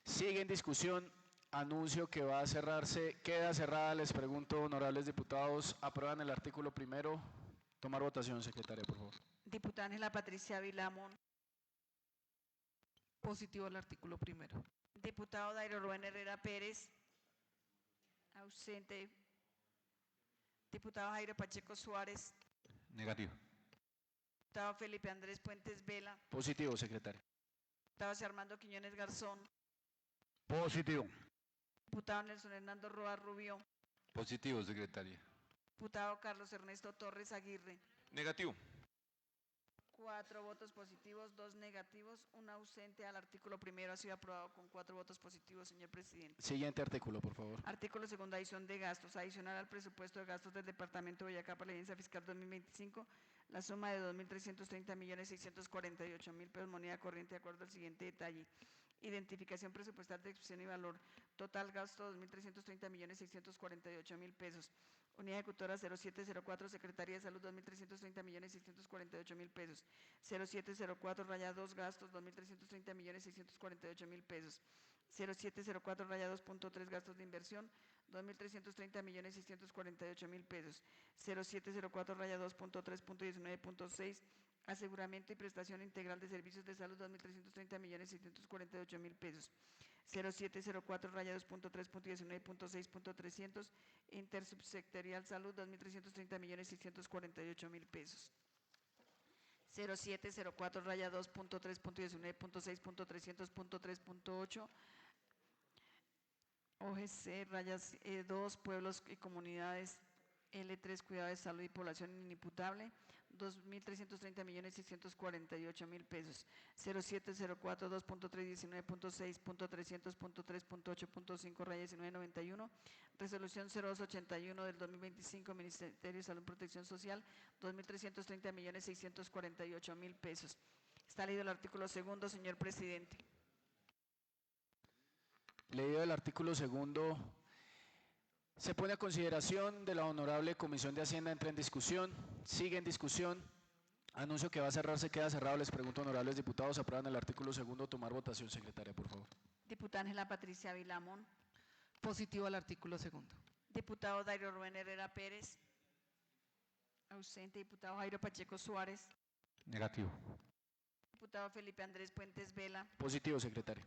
Sigue en discusión, anuncio que va a cerrarse, queda cerrada, les pregunto, honorables diputados, ¿aprueban el artículo primero? Tomar votación, secretaria, por favor. Diputada Ángela Patricia Vilamón. Positivo al artículo primero. Diputado Dairo Rubén Herrera Pérez. Ausente. Diputado Jairo Pacheco Suárez. Negativo. Diputado Felipe Andrés Puentes Vela. Positivo, secretaria. Diputado José Armando Quiñones Garzón. Positivo. Diputado Nelson Hernando Roa Rubio. Positivo, secretaria. Diputado Carlos Ernesto Torres Aguirre. Negativo. 4 votos positivos, 2 negativos, 1 ausente. Al artículo primero ha sido aprobado con 4 votos positivos, señor presidente. Siguiente artículo, por favor. Artículo segundo, adición de gastos. Adicional al presupuesto de gastos del Departamento de Boyacá para la vigencia fiscal 2025, la suma de 2.330.648.000 pesos, moneda corriente de acuerdo al siguiente detalle: identificación presupuestal de expresión y valor. Total gasto 2.330.648.000 pesos. Unidad ejecutora 0704, Secretaría de Salud, 2.330.648.000 pesos. 0704-2, gastos 2.330.648.000 pesos. 0704-2.3, gastos de inversión, 2.330.648.000 pesos. 0704-2.3.19.6, aseguramiento y prestación integral de servicios de salud, 2.330.648.000 pesos. 0704-2.3.19.6.300, intersubsectorial salud, 2.330.648.000 pesos. 0704-2.3.19.6.300.8, OGC-2, pueblos y comunidades, L3, cuidado de salud y población inimputable, 2.330.648.000 pesos. 0704 2.319.6.300.3.8.5, 1991, resolución 0281 del 2025, Ministerio de Salud y Protección Social, 2.330.648.000 pesos. Está leído el artículo segundo, señor presidente. Leído el artículo segundo, se pone a consideración de la Honorable Comisión de Hacienda, entra en discusión, sigue en discusión. Anuncio que va a cerrarse, queda cerrado. Les pregunto, honorables diputados, ¿aprueban el artículo segundo? Tomar votación, secretaria, por favor. Diputada Ángela Patricia Vilamón. Positivo al artículo segundo. Diputado Dairo Rubén Herrera Pérez. Ausente. Diputado Jairo Pacheco Suárez. Negativo. Diputado Felipe Andrés Puentes Vela. Positivo, secretaria.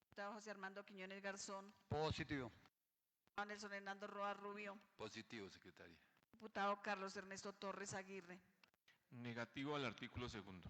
Diputado José Armando Quiñones Garzón. Positivo. Diputado Nelson Hernando Roa Rubio. Positivo, secretaria. Diputado Carlos Ernesto Torres Aguirre. Negativo al artículo segundo.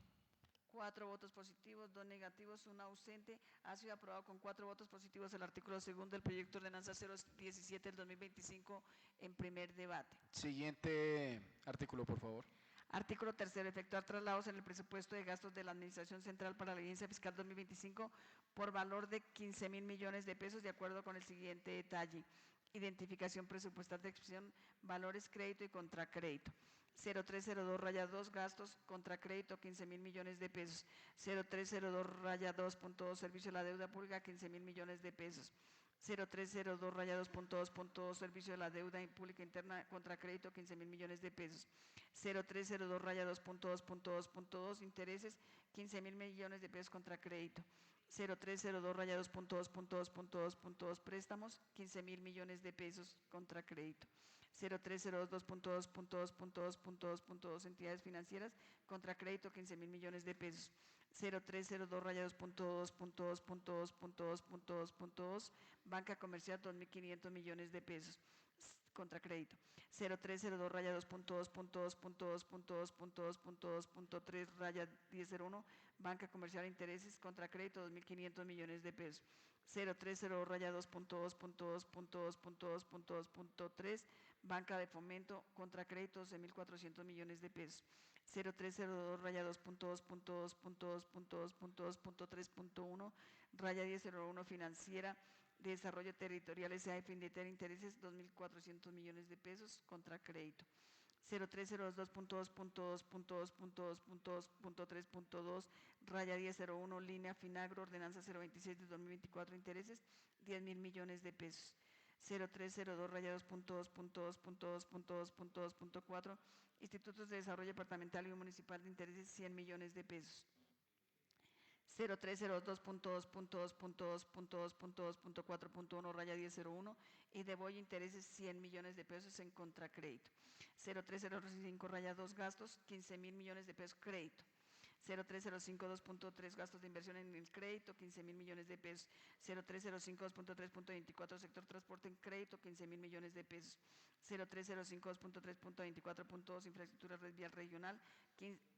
4 votos positivos, 2 negativos, 1 ausente. Ha sido aprobado con 4 votos positivos el artículo segundo del proyecto de ordenanza 017 del 2025 en primer debate. Siguiente artículo, por favor. Artículo tercero, efectuar traslados en el presupuesto de gastos de la Administración Central para la Vigencia Fiscal 2025 por valor de 15.000 millones de pesos de acuerdo con el siguiente detalle. Identificación presupuestal de expresión, valores crédito y contracrédito. 0302-2 gastos contra crédito 15.000 millones de pesos. 0302-2.2 servicio de la deuda pública 15.000 millones de pesos. 0302-2.2.2 servicio de la deuda pública interna contra crédito 15.000 millones de pesos. 0302-2.2.2.2 intereses 15.000 millones de pesos contra crédito. 0302-2.2.2.2 préstamos 15.000 millones de pesos contra crédito. 0302.2.2.2.2 entidades financieras contra crédito 15.000 millones de pesos. 0302-2.2.2.2.2 banca comercial 2.500 millones de pesos contra crédito. 0302-2.2.2.2.3 banca comercial intereses contra crédito 2.500 millones de pesos. 0302-2.2.2.2.3 banca de fomento contra crédito 12.400 millones de pesos. 0302-2.2.2.2.3.1 1001 financiera de desarrollo territorial S.A. Findeter intereses 2.400 millones de pesos contra crédito. 0302.2.2.2.2.3.2 1001 línea Finagro ordenanza 026 de 2024 intereses 10.000 millones de pesos. 0302-2.2.2.2.4 institutos de desarrollo departamental y municipal de intereses 100 millones de pesos. 0302.2.2.2.4.1 1001 y de Boy intereses 100 millones de pesos en contracrédito. 0305 2 gastos 15.000 millones de pesos crédito. 0305 2.3 gastos de inversión en el crédito 15.000 millones de pesos. 0305 2.3.24 sector transporte en crédito 15.000 millones de pesos. 0305 2.3.24.2 infraestructura red vial regional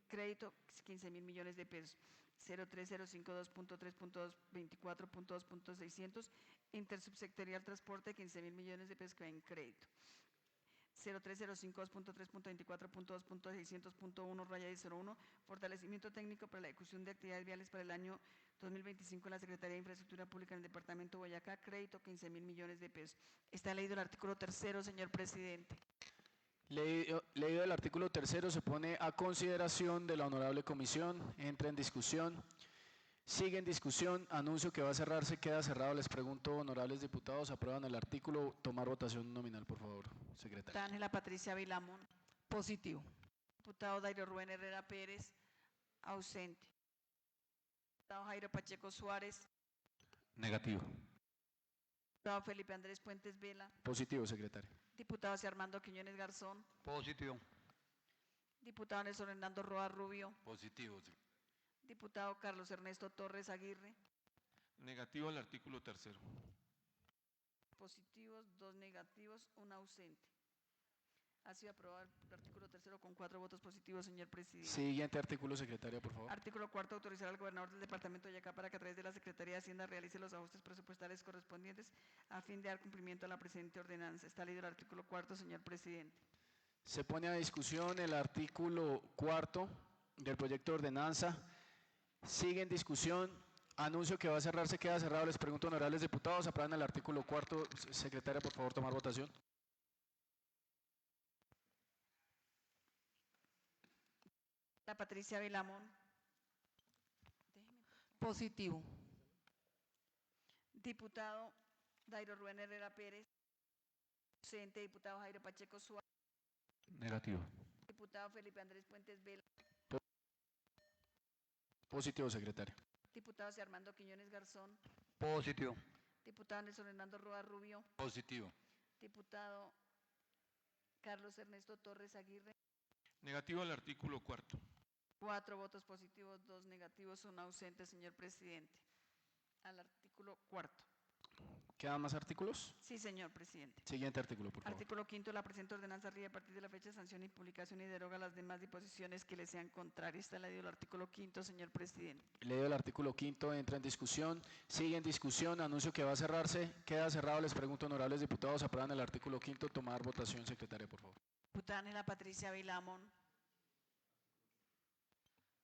crédito 15.000 millones de pesos. 0305 2.3.24.2.600 intersubsectorial transporte 15.000 millones de pesos en crédito. 0305 2.3.24.2.600.1 1001 fortalecimiento técnico para la ejecución de actividades viales para el año 2025 en la Secretaría de Infraestructura Pública en el Departamento de Boyacá, crédito 15.000 millones de pesos. Está leído el artículo tercero, señor presidente. Leído el artículo tercero, se pone a consideración de la honorable comisión, entra en discusión, sigue en discusión, anuncio que va a cerrarse, queda cerrado. Les pregunto, honorables diputados, ¿aprueban el artículo? Tomar votación nominal, por favor, secretaria. Diputada Ángela Patricia Vilamón. Positivo. Diputado Dairo Rubén Herrera Pérez, ausente. Diputado Jairo Pacheco Suárez. Negativo. Diputado Felipe Andrés Puentes Vela. Positivo, secretaria. Diputado José Armando Quiñones Garzón. Positivo. Diputado Nelson Hernando Roa Rubio. Positivo. Diputado Carlos Ernesto Torres Aguirre. Negativo al artículo tercero. Positivos, 2 negativos, 1 ausente. Ha sido aprobado el artículo tercero con 4 votos positivos, señor presidente. Siguiente artículo, secretaria, por favor. Artículo cuarto, autorizar al gobernador del departamento de Boyacá para que a través de la Secretaría de Hacienda realice los ajustes presupuestales correspondientes a fin de dar cumplimiento a la presente ordenanza. Está leído el artículo cuarto, señor presidente. Se pone a discusión el artículo cuarto del proyecto de ordenanza. Sigue en discusión. Anuncio que va a cerrarse, queda cerrado. Les pregunto, honorables diputados, ¿aprueban el artículo cuarto? Secretaria, por favor, tomar votación. La Patricia Vilamón. Positivo. Diputado Dairo Rubén Herrera Pérez. Ausente. Diputado Jairo Pacheco Suárez. Negativo. Diputado Felipe Andrés Puentes Vela. Positivo, secretario. Diputado José Armando Quiñones Garzón. Positivo. Diputado Nelson Hernando Roa Rubio. Positivo. Diputado Carlos Ernesto Torres Aguirre. Negativo al artículo 4. 4 votos positivos, 2 negativos, 1 ausente, señor presidente. Al artículo 4. ¿Quedan más artículos? Sí, señor presidente. Siguiente artículo, por favor. Artículo 5. La presente ordenanza rige a partir de la fecha de sanción y publicación y deroga las demás disposiciones que le sean contrarias. Está leído el artículo 5, señor presidente. Leído el artículo 5, entra en discusión. Sigue en discusión. Anuncio que va a cerrarse. Queda cerrado. Les pregunto, honorables diputados, aprueban el artículo 5. Tomar votación, secretaria, por favor. Diputada Ángela Patricia Vilamón.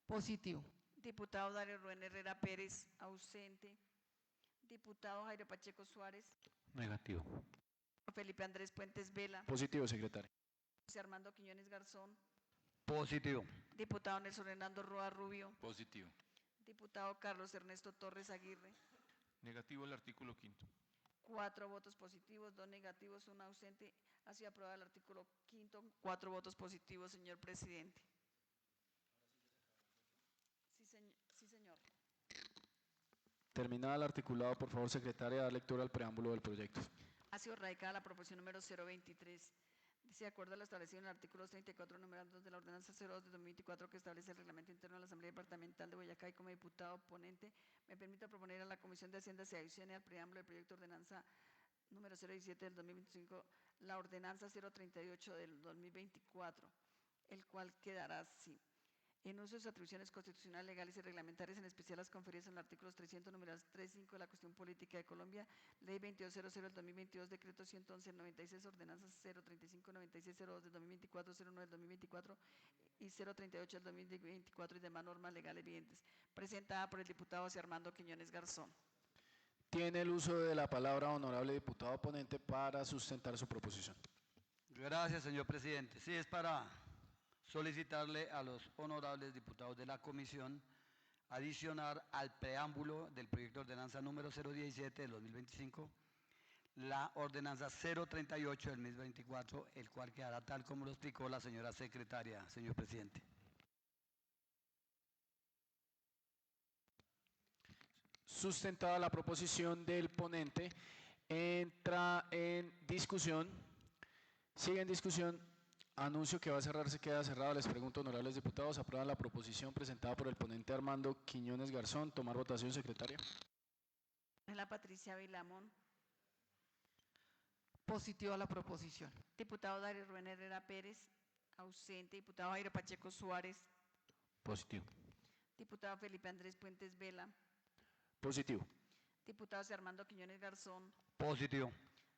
Positivo. Diputado Dario Rubén Herrera Pérez, ausente. Diputado Jairo Pacheco Suárez. Negativo. Felipe Andrés Puentes Vela. Positivo, secretario. José Armando Quiñones Garzón. Positivo. Diputado Nelson Hernando Roa Rubio. Positivo. Diputado Carlos Ernesto Torres Aguirre. Negativo al artículo 5. 4 votos positivos, 2 negativos, 1 ausente. Ha sido aprobado el artículo 5. 4 votos positivos, señor presidente. Sí, señor. Terminada el articulado, por favor, secretaria, dar lectura al preámbulo del proyecto. Ha sido radicada la proposición número 023. Dice, de acuerdo a lo establecido en el artículo 34, numeral 2 de la ordenanza 02 de 2024, que establece el reglamento interno de la Asamblea Departamental de Boyacá, y como diputado ponente, me permito proponer a la Comisión de Hacienda se adicione al preámbulo del proyecto de ordenanza número 017 del 2025, la ordenanza 038 del 2024, el cual quedará así. En uso de sus atribuciones constitucionales, legales y reglamentarias, en especial las conferidas en los artículos 300, numeral 3.5 de la Constitución Política de Colombia, Ley 2200 del 2022, Decreto 111 del 96, Ordenanzas 035, 96, 02 del 2024, 09 del 2024 y 038 del 2024 y demás normas legales vigentes, presentada por el diputado José Armando Quiñones Garzón. Tiene el uso de la palabra, honorable diputado ponente, para sustentar su proposición. Gracias, señor presidente. Sí, es para solicitarle a los honorables diputados de la comisión adicionar al preámbulo del proyecto de ordenanza número 017 del 2025 la ordenanza 038 del 2024, el cual quedará tal como lo explicó la señora secretaria, señor presidente. Sustentada la proposición del ponente, entra en discusión. Sigue en discusión. Anuncio que va a cerrarse, queda cerrado. Les pregunto, honorables diputados, ¿aprueban la proposición presentada por el ponente Armando Quiñones Garzón? Tomar votación, secretaria. Ángela Patricia Vilamón. Positivo a la proposición. Diputado Dario Rubén Herrera Pérez, ausente. Diputado Jairo Pacheco Suárez. Positivo. Diputado Felipe Andrés Puentes Vela. Positivo. Diputado José Armando Quiñones Garzón. Positivo.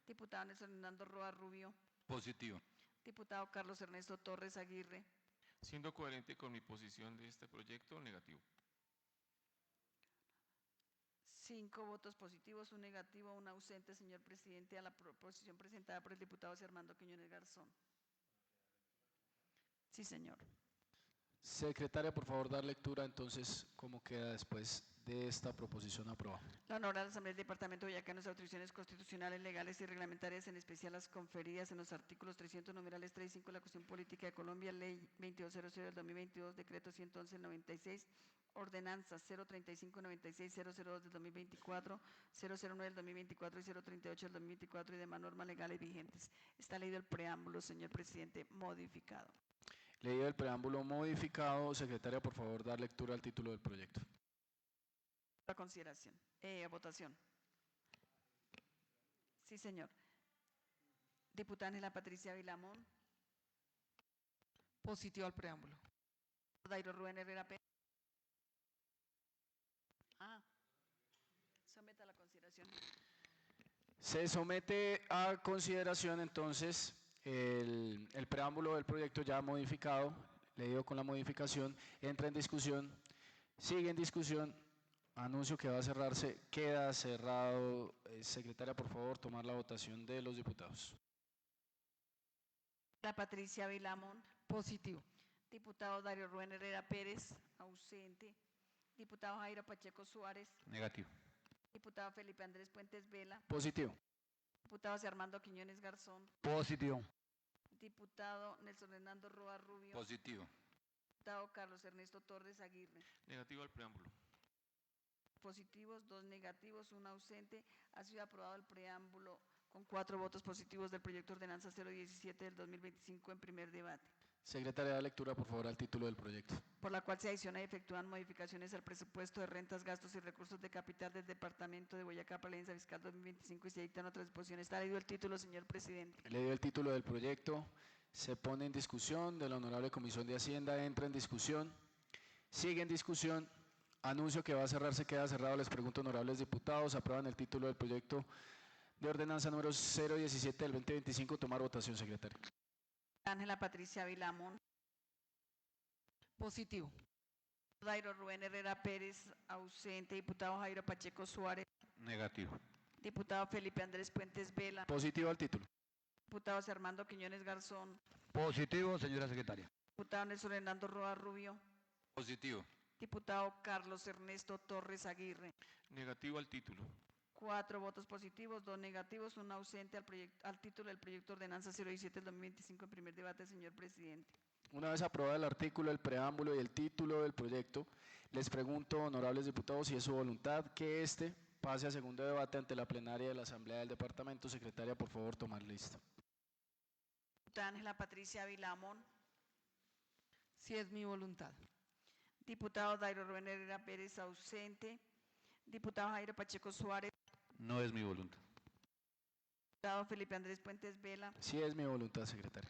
Diputado Nelson Hernando Roa Rubio. Positivo. Diputado Carlos Ernesto Torres Aguirre. Siendo coherente con mi posición de este proyecto, negativo. 5 votos positivos, 1 negativo, 1 ausente, señor presidente, a la proposición presentada por el diputado José Armando Quiñones Garzón. Sí, señor. Secretaria, por favor, dar lectura entonces cómo queda después de esta proposición aprobada. La Honorable Asamblea del Departamento de Boyacá, en las atribuciones constitucionales, legales y reglamentarias, en especial las conferidas en los artículos 300, numerales 3 y 5 de la Constitución Política de Colombia, Ley 2200 del 2022, Decreto 111 del 96, Ordenanzas 035, 96, 002 del 2024, 009 del 2024 y 038 del 2024 y demás normas legales vigentes. Está leído el preámbulo, señor presidente, modificado. Leído el preámbulo modificado, secretaria, por favor, dar lectura al título del proyecto. A consideración. A votación. Sí, señor. Diputada Ángela Patricia Vilamón. Positivo al preámbulo. Dairo Rubén Herrera Pérez. Someta a la consideración. Se somete a consideración entonces el preámbulo del proyecto ya modificado, leído con la modificación, entra en discusión, sigue en discusión, anuncio que va a cerrarse, queda cerrado. Secretaria, por favor, tomar la votación de los diputados. La Patricia Vilamón. Positivo. Diputado Dario Rubén Herrera Pérez, ausente. Diputado Jairo Pacheco Suárez. Negativo. Diputado Felipe Andrés Puentes Vela. Positivo. Diputado José Armando Quiñones Garzón. Positivo. Diputado Nelson Hernando Roa Rubio. Positivo. Diputado Carlos Ernesto Torres Aguirre. Negativo al preámbulo. Positivos, 2 negativos, 1 ausente. Ha sido aprobado el preámbulo con 4 votos positivos del proyecto de ordenanza 017 del 2025 en primer debate. Secretaria, da lectura, por favor, al título del proyecto. Por la cual se adiciona y efectúan modificaciones al presupuesto de rentas, gastos y recursos de capital del Departamento de Boyacá para la alianza fiscal 2025 y se dictan otras disposiciones. Está leído el título, señor presidente. Le dio el título del proyecto, se pone en discusión de la Honorable Comisión de Hacienda, entra en discusión, sigue en discusión, anuncio que va a cerrarse, queda cerrado. Les pregunto, honorables diputados, aprueban el título del proyecto de ordenanza número 017 del 2025, tomar votación, secretario. Ángela Patricia Vilamón. Positivo. Dairo Rubén Herrera Pérez, ausente. Diputado Jairo Pacheco Suárez. Negativo. Diputado Felipe Andrés Puentes Vela. Positivo al título. Diputado José Armando Quiñones Garzón. Positivo, señora secretaria. Diputado Nelson Hernando Roa Rubio. Positivo. Diputado Carlos Ernesto Torres Aguirre. Negativo al título. 4 votos positivos, 2 negativos, 1 ausente al título del proyecto de ordenanza 017 del 2025 en primer debate, señor presidente. Una vez aprobado el artículo, el preámbulo y el título del proyecto, les pregunto, honorables diputados, si es su voluntad que este pase a segundo debate ante la plenaria de la Asamblea del Departamento. Secretaria, por favor, tomar lista. Diputada Ángela Patricia Vilamón. Si es mi voluntad. Diputado Dairo Rubén Herrera Pérez, ausente. Diputado Jairo Pacheco Suárez. No es mi voluntad. Diputado Felipe Andrés Puentes Vela. Sí es mi voluntad, secretaria.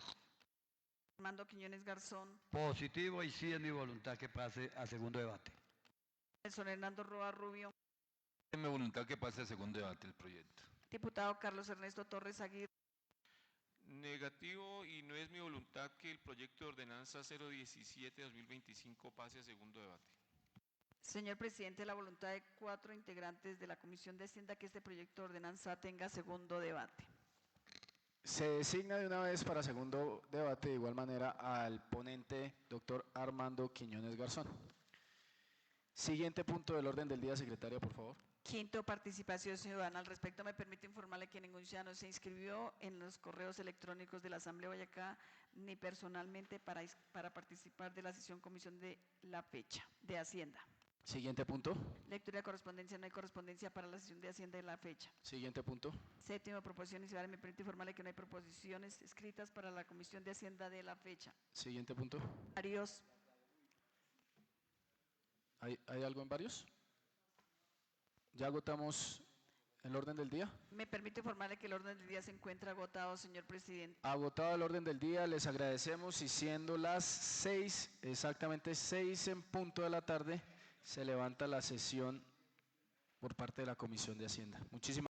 Armando Quiñones Garzón. Positivo y sí es mi voluntad que pase a segundo debate. Nelson Hernando Roa Rubio. Es mi voluntad que pase a segundo debate el proyecto. Diputado Carlos Ernesto Torres Aguirre. Negativo, y no es mi voluntad que el proyecto de ordenanza 017-2025 pase a segundo debate. Señor presidente, la voluntad de 4 integrantes de la Comisión de Hacienda que este proyecto de ordenanza tenga segundo debate. Se designa de una vez para segundo debate de igual manera al ponente, doctor Armando Quiñones Garzón. Siguiente punto del orden del día, secretaria, por favor. Quinto, participación ciudadana. Al respecto, me permite informarle que ningún ciudadano se inscribió en los correos electrónicos de la Asamblea de Boyacá ni personalmente para participar de la sesión comisión de la fecha de Hacienda. Siguiente punto. Lectura de correspondencia. No hay correspondencia para la sesión de Hacienda de la fecha. Siguiente punto. Séptimo, proposiciones ciudadanas. Me permite informarle que no hay proposiciones escritas para la comisión de Hacienda de la fecha. Siguiente punto. Varios. ¿Hay algo en varios? ¿Ya agotamos el orden del día? Me permite informarle que el orden del día se encuentra agotado, señor presidente. Agotado el orden del día, les agradecemos y siendo las 6, exactamente 6 en punto de la tarde, se levanta la sesión por parte de la Comisión de Hacienda. Muchísimas